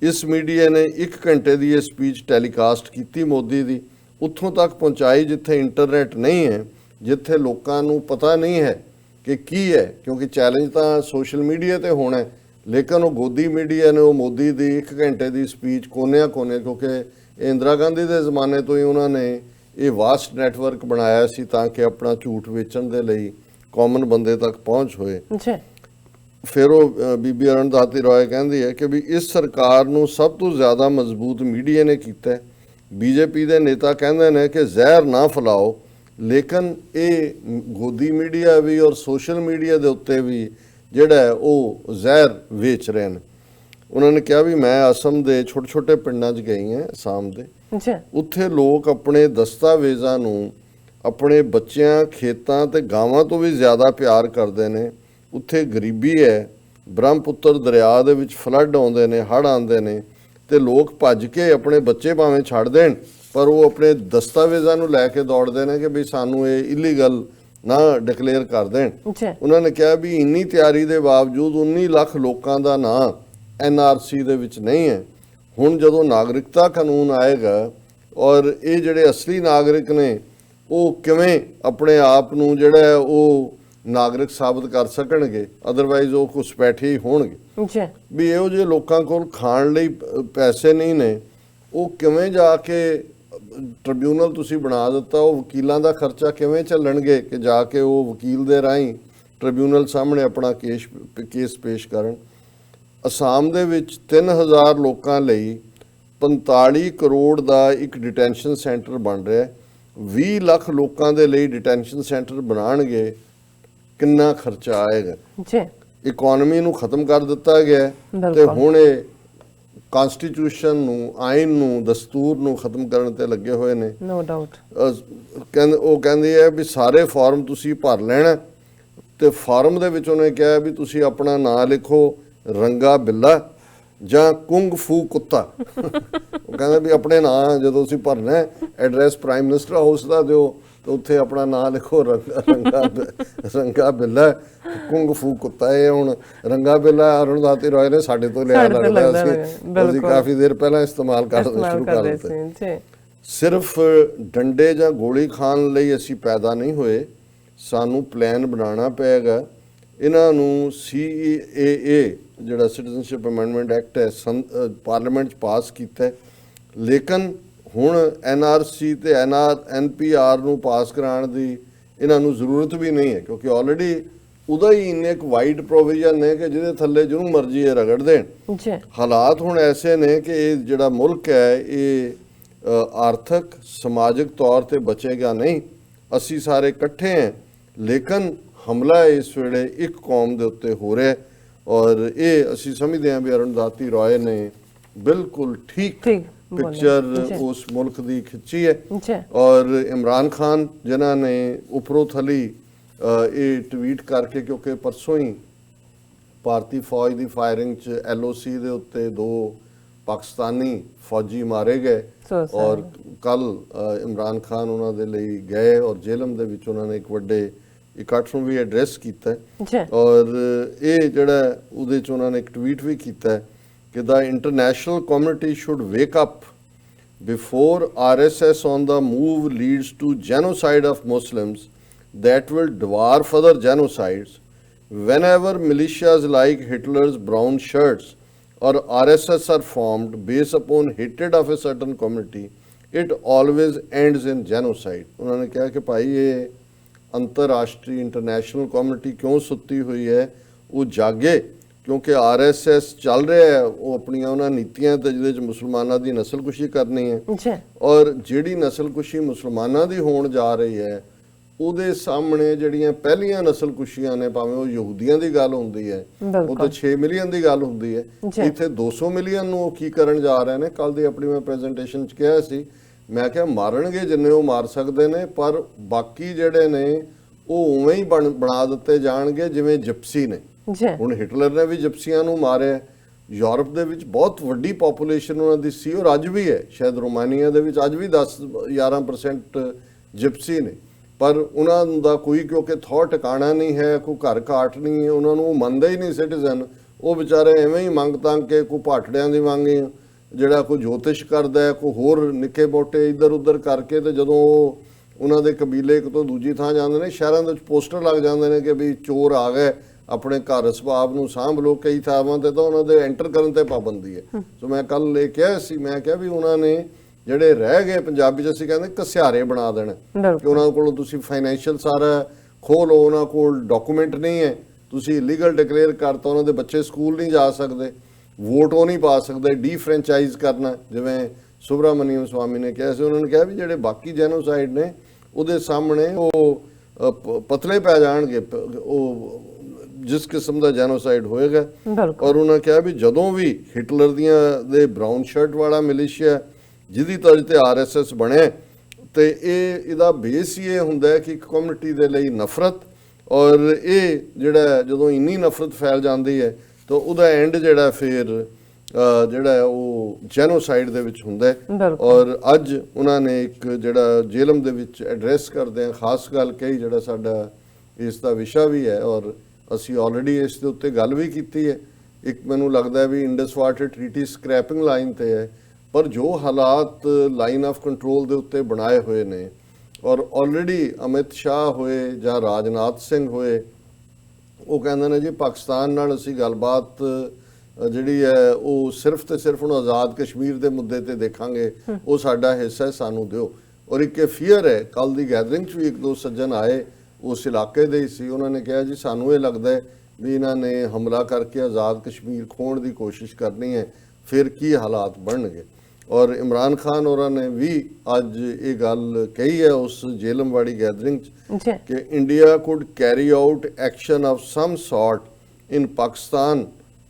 ਇਸ ਮੀਡੀਆ ਨੇ 1 ਘੰਟੇ ਦੀ ਇਹ ਸਪੀਚ ਟੈਲੀਕਾਸਟ ਕੀਤੀ ਮੋਦੀ ਦੀ, ਉੱਥੋਂ ਤੱਕ ਪਹੁੰਚਾਈ ਜਿੱਥੇ ਇੰਟਰਨੈਟ ਨਹੀਂ ਹੈ, ਜਿੱਥੇ ਲੋਕਾਂ ਨੂੰ ਪਤਾ ਨਹੀਂ ਹੈ ਕਿ ਕੀ ਹੈ, ਕਿਉਂਕਿ ਚੈਲੰਜ ਤਾਂ ਸੋਸ਼ਲ ਮੀਡੀਆ ਤੇ ਹੋਣਾ, ਲੇਕਿਨ ਉਹ ਗੋਦੀ ਮੀਡੀਆ ਨੇ ਉਹ ਮੋਦੀ ਦੀ 1 ਘੰਟੇ ਦੀ ਸਪੀਚ ਕੋਨੇ ਕਿਉਂਕਿ ਇੰਦਰਾ ਗਾਂਧੀ ਦੇ ਜ਼ਮਾਨੇ ਤੋਂ ਹੀ ਉਹਨਾਂ ਨੇ ਇਹ ਵਾਸਟ ਨੈਟਵਰਕ ਬਣਾਇਆ ਸੀ ਤਾਂ ਕਿ ਆਪਣਾ ਝੂਠ ਵੇਚਣ ਦੇ ਲਈ ਕਾਮਨ ਬੰਦੇ ਤੱਕ ਪਹੁੰਚ ਹੋਏ। ਫਿਰ ਉਹ ਬੀਬੀ ਅਰੁਣਧਾਤੀ ਰਾਏ ਕਹਿੰਦੀ ਹੈ ਕਿ ਵੀ ਇਸ ਸਰਕਾਰ ਨੂੰ ਸਭ ਤੋਂ ਜ਼ਿਆਦਾ ਮਜ਼ਬੂਤ ਮੀਡੀਆ ਨੇ ਕੀਤਾ। BJP ਦੇ ਨੇਤਾ ਕਹਿੰਦੇ ਨੇ ਕਿ ਜ਼ਹਿਰ ਨਾ ਫੈਲਾਓ, ਲੇਕਿਨ ਇਹ ਗੋਦੀ ਮੀਡੀਆ ਵੀ ਔਰ ਸੋਸ਼ਲ ਮੀਡੀਆ ਦੇ ਉੱਤੇ ਵੀ ਜਿਹੜਾ ਹੈ ਉਹ ਜ਼ਹਿਰ ਵੇਚ ਰਹੇ ਨੇ। ਉਹਨਾਂ ਨੇ ਕਿਹਾ ਵੀ ਮੈਂ ਅਸਮ ਦੇ ਛੋਟੇ ਪਿੰਡਾਂ 'ਚ ਗਈ ਹਾਂ, ਅਸਾਮ ਦੇ, ਉੱਥੇ ਲੋਕ ਆਪਣੇ ਦਸਤਾਵੇਜ਼ਾਂ ਨੂੰ ਆਪਣੇ ਬੱਚਿਆਂ ਖੇਤਾਂ ਤੇ ਗਾਵਾਂ ਤੋਂ ਵੀ ਜ਼ਿਆਦਾ ਪਿਆਰ ਕਰਦੇ ਨੇ। ਉੱਥੇ ਗਰੀਬੀ ਹੈ, ਬ੍ਰਹਮਪੁੱਤਰ ਦਰਿਆ ਦੇ ਵਿੱਚ ਫਲੱਡ ਆਉਂਦੇ ਨੇ, ਹੜ੍ਹ ਆਉਂਦੇ ਨੇ ਤੇ ਲੋਕ ਭੱਜ ਕੇ ਆਪਣੇ ਬੱਚੇ ਭਾਵੇਂ ਛੱਡ ਦੇਣ ਪਰ ਉਹ ਆਪਣੇ ਦਸਤਾਵੇਜ਼ਾਂ ਨੂੰ ਲੈ ਕੇ ਦੌੜਦੇ ਨੇ ਕਿ ਵੀ ਸਾਨੂੰ ਇਹ ਇਲੀਗਲ ਨਾ ਡਿਕਲੇਅਰ ਕਰ ਦੇਣ। ਉਹਨਾਂ ਨੇ ਕਿਹਾ ਵੀ ਇੰਨੀ ਤਿਆਰੀ ਦੇ ਬਾਵਜੂਦ 19 ਲੱਖ ਲੋਕਾਂ ਦਾ ਨਾਂ NRC ਦੇ ਵਿੱਚ ਨਹੀਂ ਹੈ। ਹੁਣ ਜਦੋਂ ਨਾਗਰਿਕਤਾ ਕਾਨੂੰਨ ਆਏਗਾ ਔਰ ਇਹ ਜਿਹੜੇ ਅਸਲੀ ਨਾਗਰਿਕ ਨੇ ਉਹ ਕਿਵੇਂ ਆਪਣੇ ਆਪ ਨੂੰ ਜਿਹੜਾ ਉਹ ਨਾਗਰਿਕ ਸਾਬਤ ਕਰ ਸਕਣਗੇ, ਅਦਰਵਾਈਜ਼ ਉਹ ਘੁਸਪੈਠੇ ਹੀ ਹੋਣਗੇ। ਵੀ ਇਹੋ ਜਿਹੇ ਲੋਕਾਂ ਕੋਲ ਖਾਣ ਲਈ ਪੈਸੇ ਨਹੀਂ ਨੇ, ਉਹ ਕਿਵੇਂ ਜਾ ਕੇ ਟ੍ਰਿਬਿਊਨਲ ਤੁਸੀਂ ਬਣਾ ਦਿੱਤਾ, ਉਹ ਵਕੀਲਾਂ ਦਾ ਖਰਚਾ ਕਿਵੇਂ ਚੱਲਣਗੇ ਕਿ ਜਾ ਕੇ ਉਹ ਵਕੀਲ ਦੇ ਰਾਹੀਂ ਟ੍ਰਿਬਿਊਨਲ ਸਾਹਮਣੇ ਆਪਣਾ ਕੇਸ ਪੇਸ਼ ਕਰਨ। ਅਸਾਮ ਦੇ ਵਿੱਚ 3000 ਲੋਕਾਂ ਲਈ 45 ਕਰੋੜ ਦਾ ਇੱਕ ਡਿਟੈਂਸ਼ਨ ਸੈਂਟਰ ਬਣ ਰਿਹਾ। 20 ਲੱਖ ਲੋਕਾਂ ਦੇ ਲਈ ਡਿਟੈਂਸ਼ਨ ਸੈਂਟਰ ਬਣਾਉਣਗੇ, ਕਿੰਨਾ ਖਰਚਾ ਆਏਗਾ ਜੀ। ਇਕਨੋਮੀ ਨੂੰ ਖਤਮ ਕਰ ਦਿੱਤਾ ਗਿਆ ਤੇ ਹੁਣ ਇਹ ਕਨਸਟੀਟਿਊਸ਼ਨ ਨੂੰ, ਆਇਨ ਨੂੰ, ਦਸਤੂਰ ਨੂੰ ਖਤਮ ਕਰਨ ਤੇ ਲੱਗੇ ਹੋਏ ਨੇ। No doubt. ਉਹ ਕਹਿੰਦੇ ਆ ਵੀ ਸਾਰੇ ਫਾਰਮ ਤੁਸੀਂ ਭਰ ਲੈਣਾ ਤੇ ਫਾਰਮ ਦੇ ਵਿੱਚ ਉਹਨੇ ਕਿਹਾ ਵੀ ਤੁਸੀਂ ਆਪਣਾ ਨਾਂ ਲਿਖੋ ਰੰਗਾ ਬਿੱਲਾ ਜਾਂ ਕੁੰਗ ਫੂ ਕੁੱਤਾ। ਉਹ ਕਹਿੰਦਾ ਵੀ ਆਪਣੇ ਨਾਂ ਜਦੋਂ ਤੁਸੀਂ ਭਰਨਾ ਐਡਰੈਸ ਪ੍ਰਾਈਮ ਮਿਨਿਸਟਰ ਹਾਊਸ ਦਾ ਦਿਓ ਤੇ ਉੱਥੇ ਆਪਣਾ ਨਾਂ ਲਿਖੋ ਰੰਗਾ ਬਿੱਲਾ ਕੁੰਗ ਫੂ ਕੁੱਤਾ। ਇਹ ਹੁਣ ਰੰਗਾ ਬਿੱਲਾ ਅਰੁਣਦਾਤੀ ਰਾਏ ਨੇ ਸਾਡੇ ਤੋਂ ਲਿਆ ਲੱਗਦਾ ਅਸੀਂ ਕਾਫੀ ਦੇਰ ਪਹਿਲਾਂ ਇਸਤੇਮਾਲ ਕਰਨਾ ਸ਼ੁਰੂ ਕਰ ਦਿੱਤੇ। ਸਿਰਫ ਡੰਡੇ ਜਾਂ ਗੋਲੀ ਖਾਣ ਲਈ ਅਸੀਂ ਪੈਦਾ ਨਹੀਂ ਹੋਏ, ਸਾਨੂੰ ਪਲਾਨ ਬਣਾਉਣਾ ਪਏਗਾ। ਇਹਨਾਂ ਨੂੰ CAA ਜਿਹੜਾ ਸਿਟੀਜ਼ਨਸ਼ਿਪ ਅਮੈਂਡਮੈਂਟ ਐਕਟ ਹੈ ਪਾਰਲੀਮੈਂਟ 'ਚ ਪਾਸ ਕੀਤਾ, ਲੇਕਿਨ ਹੁਣ NRC ਤੇ NPR ਨੂੰ ਪਾਸ ਕਰਾਉਣ ਦੀ ਇਹਨਾਂ ਨੂੰ ਜ਼ਰੂਰਤ ਵੀ ਨਹੀਂ ਹੈ ਕਿਉਂਕਿ ਆਲਰੇਡੀ ਉਹਦਾ ਹੀ ਇੰਨੇ ਇੱਕ ਵਾਈਡ ਪ੍ਰੋਵੀਜ਼ਨ ਨੇ ਕਿ ਜਿਹਦੇ ਥੱਲੇ ਜਿਹਨੂੰ ਮਰਜ਼ੀ ਇਹ ਰਗੜ ਦੇਣ। ਹਾਲਾਤ ਹੁਣ ਐਸੇ ਨੇ ਕਿ ਇਹ ਜਿਹੜਾ ਮੁਲਕ ਹੈ ਇਹ ਆਰਥਿਕ ਸਮਾਜਿਕ ਤੌਰ ਤੇ ਬਚੇਗਾ ਨਹੀਂ। ਅਸੀਂ ਸਾਰੇ ਇਕੱਠੇ ਹਾਂ ਲੇਕਿਨ ਹਮਲਾ ਇਸ ਵੇਲੇ ਇੱਕ ਕੌਮ ਦੇ ਉੱਤੇ ਹੋ ਰਿਹਾ ਔਰ ਇਹ ਅਸੀਂ ਸਮਝਦੇ ਹਾਂ ਵੀ ਅਰੁਣਦਾਤੀ ਰਾਏ ਨੇ ਬਿਲਕੁਲ ਠੀਕ ਪਿਕਚਰ ਉਸ ਮੁਲਕ ਦੀ ਖਿੱਚੀ ਹੈ। ਔਰ ਇਮਰਾਨ ਖਾਨ ਜਿਨ੍ਹਾਂ ਨੇ ਉੱਪਰੋਂ ਥਲੀ ਇਹ ਟਵੀਟ ਕਰਕੇ, ਕਿਉਂਕਿ ਪਰਸੋਂ ਹੀ ਭਾਰਤੀ ਫੌਜ ਦੀ ਫਾਇਰਿੰਗ 'ਚ LOC ਦੇ ਉੱਤੇ 2 ਪਾਕਿਸਤਾਨੀ ਫੌਜੀ ਮਾਰੇ ਗਏ ਔਰ ਕੱਲ ਇਮਰਾਨ ਖਾਨ ਉਹਨਾਂ ਦੇ ਲਈ ਗਏ ਔਰ ਜੇਲਮ ਦੇ ਵਿੱਚ ਉਹਨਾਂ ਨੇ ਇੱਕ ਵੱਡੇ ਇਕੱਠ ਨੂੰ ਵੀ ਐਡਰੈਸ ਕੀਤਾ ਔਰ ਇਹ ਜਿਹੜਾ ਉਹਦੇ 'ਚ ਉਹਨਾਂ ਨੇ ਇੱਕ ਟਵੀਟ ਵੀ ਕੀਤਾ ਕਿ the international community should wake up before RSS on the move leads to genocide of Muslims that will dwarf other genocides. Whenever militias like Hitler's brown shirts or RSS are formed based upon hatred of a certain community, it always ends in genocide. उन्होंने कहा कि भाई ये अंतर्राष्ट्रीय international community क्यों सुत्ती हुई है, वो जागे क्योंकि RSS ਚੱਲ ਰਿਹਾ ਹੈ ਉਹ ਆਪਣੀਆਂ ਉਹਨਾਂ ਨੀਤੀਆਂ ਤੇ ਜਿਹਦੇ 'ਚ ਮੁਸਲਮਾਨਾਂ ਦੀ ਨਸਲਕੁਸ਼ੀ ਕਰਨੀ ਹੈ ਔਰ ਜਿਹੜੀ ਨਸਲਕੁਸ਼ੀ ਮੁਸਲਮਾਨਾਂ ਦੀ ਹੋਣ ਜਾ ਰਹੀ ਹੈ ਉਹਦੇ ਸਾਹਮਣੇ ਜਿਹੜੀਆਂ ਪਹਿਲੀਆਂ ਨਸਲਕੁਸ਼ੀਆਂ ਨੇ ਭਾਵੇਂ ਉਹ ਯਹੂਦੀਆਂ ਦੀ ਗੱਲ ਹੁੰਦੀ ਹੈ ਉਹ ਤਾਂ 6 ਮਿਲੀਅਨ ਦੀ ਗੱਲ ਹੁੰਦੀ ਹੈ, ਇੱਥੇ 200 ਮਿਲੀਅਨ ਨੂੰ ਉਹ ਕੀ ਕਰਨ ਜਾ ਰਹੇ ਨੇ। ਕੱਲ ਦੀ ਆਪਣੀ ਮੈਂ ਪ੍ਰੈਜੈਂਟੇਸ਼ਨ 'ਚ ਕਿਹਾ ਸੀ, ਮੈਂ ਕਿਹਾ ਮਾਰਨਗੇ ਜਿੰਨੇ ਉਹ ਮਾਰ ਸਕਦੇ ਨੇ ਪਰ ਬਾਕੀ ਜਿਹੜੇ ਨੇ ਉਹ ਉਵੇਂ ਹੀ ਬਣਾ ਦਿੱਤੇ ਜਾਣਗੇ ਜਿਵੇਂ ਜਿਪਸੀ ਨੇ। ਹੁਣ ਹਿਟਲਰ ਨੇ ਵੀ ਜਿਪਸੀਆਂ ਨੂੰ ਮਾਰਿਆ। ਯੂਰਪ ਦੇ ਵਿੱਚ ਬਹੁਤ ਵੱਡੀ ਪੋਪੂਲੇਸ਼ਨ ਉਹਨਾਂ ਦੀ ਸੀ ਔਰ ਅੱਜ ਵੀ ਹੈ, ਸ਼ਾਇਦ ਰੋਮਾਨੀਆ ਦੇ ਵਿੱਚ ਅੱਜ ਵੀ 10-11% ਜਿਪਸੀ ਨੇ ਪਰ ਉਹਨਾਂ ਦਾ ਕੋਈ ਕਿਉਂਕਿ ਥੌ ਟਿਕਾਣਾ ਨਹੀਂ ਹੈ, ਕੋਈ ਘਰ ਘਾਟ ਨਹੀਂ ਹੈ, ਉਹਨਾਂ ਨੂੰ ਉਹ ਮੰਨਦੇ ਹੀ ਨਹੀਂ ਸਿਟੀਜ਼ਨ। ਉਹ ਵਿਚਾਰੇ ਐਵੇਂ ਹੀ ਮੰਗ ਤੰਗ ਕੇ ਕੋਈ ਭਾਟੜਿਆਂ ਦੀ ਮੰਗ ਜਿਹੜਾ ਕੋਈ ਜੋਤਿਸ਼ ਕਰਦਾ ਹੈ, ਕੋਈ ਹੋਰ ਨਿੱਕੇ ਮੋਟੇ ਇੱਧਰ ਉੱਧਰ ਕਰਕੇ ਤੇ ਜਦੋਂ ਉਹਨਾਂ ਦੇ ਕਬੀਲੇ ਇੱਕ ਤੋਂ ਦੂਜੀ ਥਾਂ ਜਾਂਦੇ ਨੇ ਸ਼ਹਿਰਾਂ ਦੇ ਵਿੱਚ ਪੋਸਟਰ ਲੱਗ ਜਾਂਦੇ ਨੇ ਕਿ ਵੀ ਚੋਰ ਆ ਗਏ, ਆਪਣੇ ਘਰ ਸਬਾਬ ਨੂੰ ਸਾਂਭ ਲਓ। ਕਈ ਥਾਵਾਂ ਤੇ ਤਾਂ ਉਹਨਾਂ ਦੇ ਐਂਟਰ ਕਰਨ ਤੇ ਪਾਬੰਦੀ ਹੈ। ਸੋ ਮੈਂ ਕੱਲ ਲੈ ਕੇ ਆਇਆ ਸੀ, ਮੈਂ ਕਿਹਾ ਵੀ ਉਹਨਾਂ ਨੇ ਜਿਹੜੇ ਰਹਿ ਗਏ ਪੰਜਾਬੀ 'ਚ ਅਸੀਂ ਕਹਿੰਦੇ ਘਸਿਆਰੇ ਬਣਾ ਦੇਣ ਕਿ ਉਹਨਾਂ ਕੋਲੋਂ ਤੁਸੀਂ ਫਾਈਨੈਂਸ਼ੀਅਲ ਸਾਰਾ ਖੋਹ ਲਓ, ਉਹਨਾਂ ਕੋਲ ਡਾਕੂਮੈਂਟ ਨਹੀਂ ਹੈ, ਤੁਸੀਂ ਇਲੀਗਲ ਡਿਕਲੇਅਰ ਕਰਤਾ, ਉਹਨਾਂ ਦੇ ਬੱਚੇ ਸਕੂਲ ਨਹੀਂ ਜਾ ਸਕਦੇ, ਵੋਟ ਉਹ ਨਹੀਂ ਪਾ ਸਕਦੇ, ਡੀ-ਫਰੈਂਚਾਈਜ਼ ਕਰਨਾ ਜਿਵੇਂ ਸੁਬਰਾਮਨੀਅਮ ਸਵਾਮੀ ਨੇ ਕਿਹਾ ਸੀ। ਉਹਨਾਂ ਨੇ ਕਿਹਾ ਵੀ ਜਿਹੜੇ ਬਾਕੀ ਜੈਨੋਸਾਈਡ ਨੇ ਉਹਦੇ ਸਾਹਮਣੇ ਉਹ ਪਤਲੇ ਪੈ ਜਾਣਗੇ, ਉਹ ਜਿਸ ਕਿਸਮ ਦਾ ਜੈਨੋਸਾਈਡ ਹੋਏਗਾ। ਔਰ ਉਹਨਾਂ ਕਿਹਾ ਵੀ ਜਦੋਂ ਵੀ ਹਿਟਲਰ ਦੀਆਂ ਦੇ ਬਰਾਊਨ ਸ਼ਰਟ ਵਾਲਾ ਮਿਲੀਸ਼ੀਆ ਜਿਹਦੀ ਤਰਜ਼ ਤੇ RSS ਬਣੇ ਤੇ ਇਹਦਾ ਬੇਸ ਹੀ ਇਹ ਹੁੰਦਾ ਹੈ ਕਿ ਇੱਕ ਕਮਿਊਨਿਟੀ ਦੇ ਲਈ ਨਫ਼ਰਤ, ਔਰ ਇਹ ਜਿਹੜਾ ਜਦੋਂ ਇੰਨੀ ਨਫ਼ਰਤ ਫੈਲ ਜਾਂਦੀ ਹੈ ਤਾਂ ਉਹਦਾ ਐਂਡ ਜਿਹੜਾ ਫਿਰ ਜਿਹੜਾ ਉਹ ਜੈਨੋਸਾਈਡ ਦੇ ਵਿੱਚ ਹੁੰਦਾ ਹੈ। ਔਰ ਅੱਜ ਉਹਨਾਂ ਨੇ ਇੱਕ ਜਿਹੜਾ ਜੇਲਮ ਦੇ ਵਿੱਚ ਐਡਰੈਸ ਕਰਦੇ ਆ ਖਾਸ ਗੱਲ ਕਹੀ, ਜਿਹੜਾ ਸਾਡਾ ਇਸ ਦਾ ਵਿਸ਼ਾ ਵੀ ਹੈ ਔਰ ਅਸੀਂ ਆਲਰੇਡੀ ਇਸ ਦੇ ਉੱਤੇ ਗੱਲ ਵੀ ਕੀਤੀ ਹੈ। ਇੱਕ ਮੈਨੂੰ ਲੱਗਦਾ ਵੀ Indus water treaty scrapping line ਤੇ ਹੈ, ਪਰ ਜੋ ਹਾਲਾਤ ਲਾਈਨ ਆਫ ਕੰਟਰੋਲ ਦੇ ਉੱਤੇ ਬਣਾਏ ਹੋਏ ਨੇ, ਔਰ ਆਲਰੇਡੀ ਅਮਿਤ ਸ਼ਾਹ ਹੋਏ ਜਾਂ ਰਾਜਨਾਥ ਸਿੰਘ ਹੋਏ, ਉਹ ਕਹਿੰਦੇ ਨੇ ਜੀ ਪਾਕਿਸਤਾਨ ਨਾਲ ਅਸੀਂ ਗੱਲਬਾਤ ਜਿਹੜੀ ਹੈ ਉਹ ਸਿਰਫ ਤੇ ਸਿਰਫ ਹੁਣ ਆਜ਼ਾਦ ਕਸ਼ਮੀਰ ਦੇ ਮੁੱਦੇ ਤੇ ਦੇਖਾਂਗੇ, ਉਹ ਸਾਡਾ ਹਿੱਸਾ ਹੈ, ਸਾਨੂੰ ਦਿਓ। ਔਰ ਇੱਕ ਫੀਅਰ ਹੈ, ਕੱਲ ਦੀ ਗੈਦਰਿੰਗ 'ਚ ਵੀ ਇੱਕ ਦੋ ਸੱਜਣ ਆਏ ਉਸ ਇਲਾਕੇ ਦੇ ਹੀ ਸੀ, ਉਹਨਾਂ ਨੇ ਕਿਹਾ ਜੀ ਸਾਨੂੰ ਇਹ ਲੱਗਦਾ ਹੈ ਵੀ ਇਹਨਾਂ ਨੇ ਹਮਲਾ ਕਰਕੇ ਆਜ਼ਾਦ ਕਸ਼ਮੀਰ ਖੋਣ ਦੀ ਕੋਸ਼ਿਸ਼ ਕਰਨੀ ਹੈ, ਫਿਰ ਕੀ ਹਾਲਾਤ ਬਣਨਗੇ। ਔਰ ਇਮਰਾਨ ਖਾਨ ਹੋਰਾਂ ਨੇ ਵੀ ਅੱਜ ਇਹ ਗੱਲ ਕਹੀ ਹੈ ਉਸ ਜੇਲਮ-ਵਾੜੀ ਗੈਦਰਿੰਗ 'ਚ ਕਿ India could carry out action of some sort in Pakistan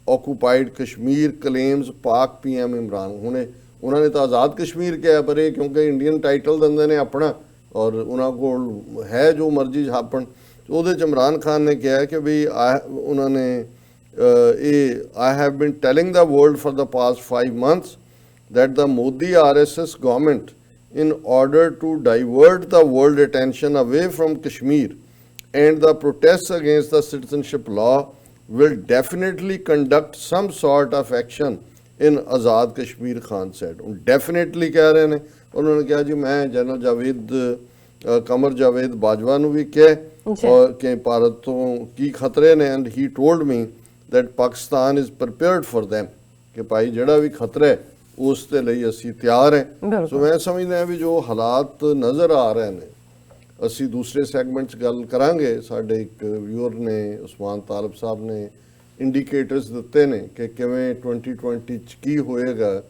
occupied Kashmir claims Pak PM Imran. ਹੁਣੇ ਉਹਨਾਂ ਨੇ ਤਾਂ ਆਜ਼ਾਦ ਕਸ਼ਮੀਰ ਕਿਹਾ, ਪਰ ਇਹ ਕਿਉਂਕਿ ਇੰਡੀਅਨ ਟਾਈਟਲ ਦਿੰਦੇ ਨੇ ਆਪਣਾ ਔਰ ਉਹਨਾਂ ਕੋਲ ਹੈ ਜੋ ਮਰਜ਼ੀ ਛਾਪਣ, ਉਹਦੇ 'ਚ ਇਮਰਾਨ ਖਾਨ ਨੇ ਕਿਹਾ ਕਿ ਵੀ ਉਹਨਾਂ ਨੇ I have been telling the world for the past 5 months that the Modi RSS government, in order to divert the world attention away from Kashmir and the protests against the citizenship law, will definitely conduct some sort of action in Azad Kashmir, Khan said. Definitely ਕਹਿ ਰਹੇ ਨੇ। ਉਹਨਾਂ ਨੇ ਕਿਹਾ ਜੀ ਮੈਂ general Javed ਕਮਰ ਜਾਵੇਦ ਬਾਜਵਾ ਨੂੰ ਵੀ ਕਿਹਾ ਔਰ ਕਿ ਭਾਰਤ ਤੋਂ ਕੀ ਖਤਰੇ ਨੇ, and he told me that Pakistan is prepared for them, ਕਿ ਭਾਈ ਜਿਹੜਾ ਵੀ ਖਤਰਾ ਹੈ ਉਸ ਦੇ ਲਈ ਅਸੀਂ ਤਿਆਰ ਹੈ। ਸੋ ਮੈਂ ਸਮਝਦਾ ਵੀ ਜੋ ਹਾਲਾਤ ਨਜ਼ਰ ਆ ਰਹੇ ਨੇ, ਅਸੀਂ ਦੂਸਰੇ ਸੈਗਮੈਂਟ 'ਚ ਗੱਲ ਕਰਾਂਗੇ। ਸਾਡੇ ਇੱਕ ਵਿਊਅਰ ਨੇ ਉਸਮਾਨ ਤਾਲਬ ਸਾਹਿਬ ਨੇ ਇੰਡੀਕੇਟਰਸ ਦਿੱਤੇ ਨੇ ਕਿ ਕਿਵੇਂ 2020 'ਚ ਕੀ ਹੋਏਗਾ,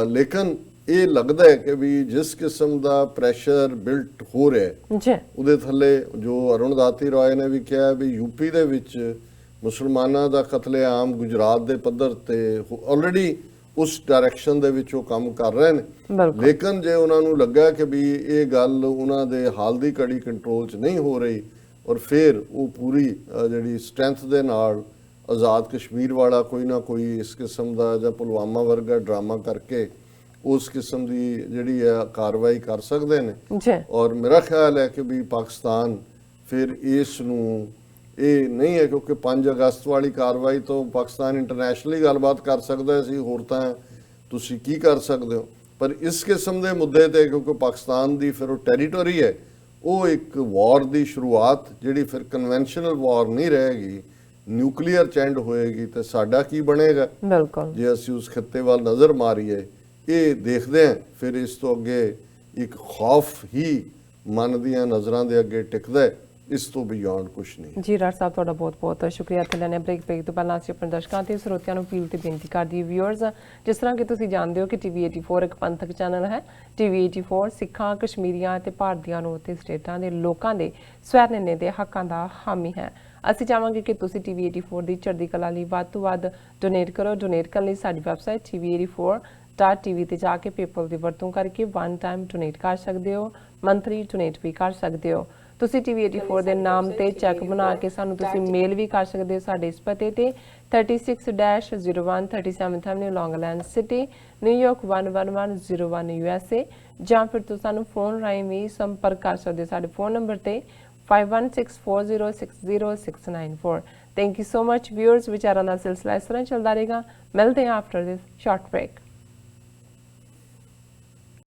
ਲੇਕਿਨ ਇਹ ਲੱਗਦਾ ਹੈ ਕਿ ਵੀ ਜਿਸ ਕਿਸਮ ਦਾ ਪ੍ਰੈਸ਼ਰ ਬਿਲਟ ਹੋ ਰਿਹਾ ਉਹਦੇ ਥੱਲੇ, ਜੋ ਅਰੁਣ ਦਾਤੀ ਰਾਏ ਨੇ ਵੀ ਕਿਹਾ ਵੀ ਯੂਪੀ ਦੇ ਵਿੱਚ ਮੁਸਲਮਾਨਾਂ ਦਾ ਕਤਲੇਆਮ ਗੁਜਰਾਤ ਦੇ ਪੱਧਰ ਤੇ ਆਲਰੇਡੀ ਉਸ ਡਾਇਰੈਕਸ਼ਨ ਦੇ ਵਿੱਚ ਉਹ ਕੰਮ ਕਰ ਰਹੇ ਨੇ, ਲੇਕਿਨ ਜੇ ਉਹਨਾਂ ਨੂੰ ਲੱਗਾ ਕਿ ਵੀ ਇਹ ਗੱਲ ਉਹਨਾਂ ਦੇ ਹਾਲ ਦੀ ਘੜੀ ਕੰਟਰੋਲ 'ਚ ਨਹੀਂ ਹੋ ਰਹੀ ਔਰ ਫਿਰ ਉਹ ਪੂਰੀ ਜਿਹੜੀ ਸਟਰੈਂਥ ਦੇ ਨਾਲ ਆਜ਼ਾਦ ਕਸ਼ਮੀਰ ਵਾਲਾ ਕੋਈ ਨਾ ਕੋਈ ਇਸ ਕਿਸਮ ਦਾ ਜਾਂ ਪੁਲਵਾਮਾ ਵਰਗਾ ਡਰਾਮਾ ਕਰਕੇ ਉਸ ਕਿਸਮ ਦੀ ਜਿਹੜੀ ਹੈ ਕਾਰਵਾਈ ਕਰ ਸਕਦੇ ਨੇ। ਔਰ ਮੇਰਾ ਖਿਆਲ ਹੈ ਕਿ ਵੀ ਪਾਕਿਸਤਾਨ ਫਿਰ ਇਸ ਨੂੰ ਇਹ ਨਹੀਂ ਹੈ, ਕਿਉਂਕਿ 5 ਅਗਸਤ ਵਾਲੀ ਕਾਰਵਾਈ ਤੋਂ ਪਾਕਿਸਤਾਨ ਇੰਟਰਨੈਸ਼ਨਲੀ ਗੱਲਬਾਤ ਕਰ ਸਕਦਾ ਸੀ, ਹੋਰ ਤਾਂ ਤੁਸੀਂ ਕੀ ਕਰ ਸਕਦੇ ਹੋ, ਪਰ ਇਸ ਕਿਸਮ ਦੇ ਮੁੱਦੇ ਤੇ ਕਿਉਂਕਿ ਪਾਕਿਸਤਾਨ ਦੀ ਫਿਰ ਉਹ ਟੈਰੀਟਰੀ ਹੈ, ਉਹ ਇੱਕ ਵਾਰ ਦੀ ਸ਼ੁਰੂਆਤ ਜਿਹੜੀ ਫਿਰ ਕਨਵੈਨਸ਼ਨਲ ਵਾਰ ਨਹੀਂ ਰਹੇਗੀ, ਨਿਊਕਲੀਅਰ ਚੈਂਡ ਹੋਏਗੀ, ਤੇ ਸਾਡਾ ਕੀ ਬਣੇਗਾ ਜੇ ਅਸੀਂ ਉਸ ਖਿੱਤੇ ਵੱਲ ਨਜ਼ਰ ਮਾਰੀਏ। ਇਹ ਦੇਖਦੇ ਹਾਂ ਫਿਰ ਇਸ ਤੋਂ ਅੱਗੇ ਇੱਕ ਖੌਫ ਹੀ ਮਨ ਦੀਆਂ ਨਜ਼ਰਾਂ ਦੇ ਅੱਗੇ ਟਿਕਦਾ ਹੈ, ਇਸ ਤੋਂ ਬਿਯੋਂਡ ਕੁਝ ਨਹੀਂ। ਜੀ ਡਾਕਟਰ ਸਾਹਿਬ ਤੁਹਾਡਾ ਬਹੁਤ ਬਹੁਤ ਸ਼ੁਕਰੀਆ। ਇੱਥੇ ਲੈਣੇ ਬ੍ਰੇਕ ਤੋਂ ਪਹਿਲਾਂ ਅਸੀਂ ਆਪਣੇ ਦਰਸ਼ਕਾਂ ਤੇ ਸਰੋਤਿਆਂ ਨੂੰ ਅਪੀਲ ਤੇ ਬੇਨਤੀ ਕਰਦੀ ਵਿਊਅਰਸ, ਜਿਸ ਤਰ੍ਹਾਂ ਕਿ ਤੁਸੀਂ ਜਾਣਦੇ ਹੋ ਕਿ TV84 ਇੱਕ ਪੰਥਕ ਚੈਨਲ ਹੈ। TV84 ਸਿੱਖਾਂ, ਕਸ਼ਮੀਰੀਆਂ ਤੇ ਭਾਰਤੀਆਂ ਨੂੰ ਅਤੇ ਸਟੇਟਾਂ ਦੇ ਲੋਕਾਂ ਦੇ ਸਵੈ ਨਿਰਣੇ ਦੇ ਹੱਕਾਂ ਦਾ ਹਾਮੀ ਹੈ। ਅਸੀਂ ਚਾਹਾਂਗੇ ਕਿ ਤੁਸੀਂ TV84 ਦੀ ਚੜ੍ਹਦੀ ਕਲਾ ਲਈ ਵੱਧ ਤੋਂ ਵੱਧ ਡੋਨੇਟ ਕਰੋ। ਡੋਨੇਟ ਕਰਨ ਲਈ ਸਾਡੀ ਵੈਬਸਾਈਟ TV84.tv ਤੇ ਜਾ ਕੇ ਪੇਪਲ ਦੀ ਵਰਤੋਂ ਕਰਕੇ 1 ਟਾਈਮ ਡੋਨੇਟ ਕਰ ਸਕਦੇ ਹੋ, ਮੰਥਲੀ ਡੋਨੇਟ ਵੀ ਕਰ ਸਕਦੇ ਹੋ। ਤੁਸੀਂ TV84 ਦੇ ਨਾਮ ਤੇ ਚੈੱਕ ਬਣਾ ਕੇ ਸਾਨੂੰ ਤੁਸੀਂ ਮੇਲ ਵੀ ਕਰ ਸਕਦੇ ਹੋ ਸਾਡੇ ਇਸ ਪਤੇ ਤੇ 36-01 37th Avenue, Long Island City, New York 11101 USA, ਜਾਂ ਫਿਰ ਤੁਸੀਂ ਸਾਨੂੰ ਫੋਨ ਰਾਹੀਂ ਵੀ ਸੰਪਰਕ ਕਰ ਸਕਦੇ ਹੋ ਸਾਡੇ ਫੋਨ ਨੰਬਰ ਤੇ 5164060694। Thank you so much viewers. ਵਿਚਾਰਾਂ ਦਾ ਸਿਲਸਿਲਾ ਇਸ ਤਰ੍ਹਾਂ ਚੱਲਦਾ ਰਹੇਗਾ। ਮਿਲਦੇ ਹਾਂ ਆਫਟਰ ਦਿਸ ਸ਼ਾਰਟ ਬ੍ਰੇਕ।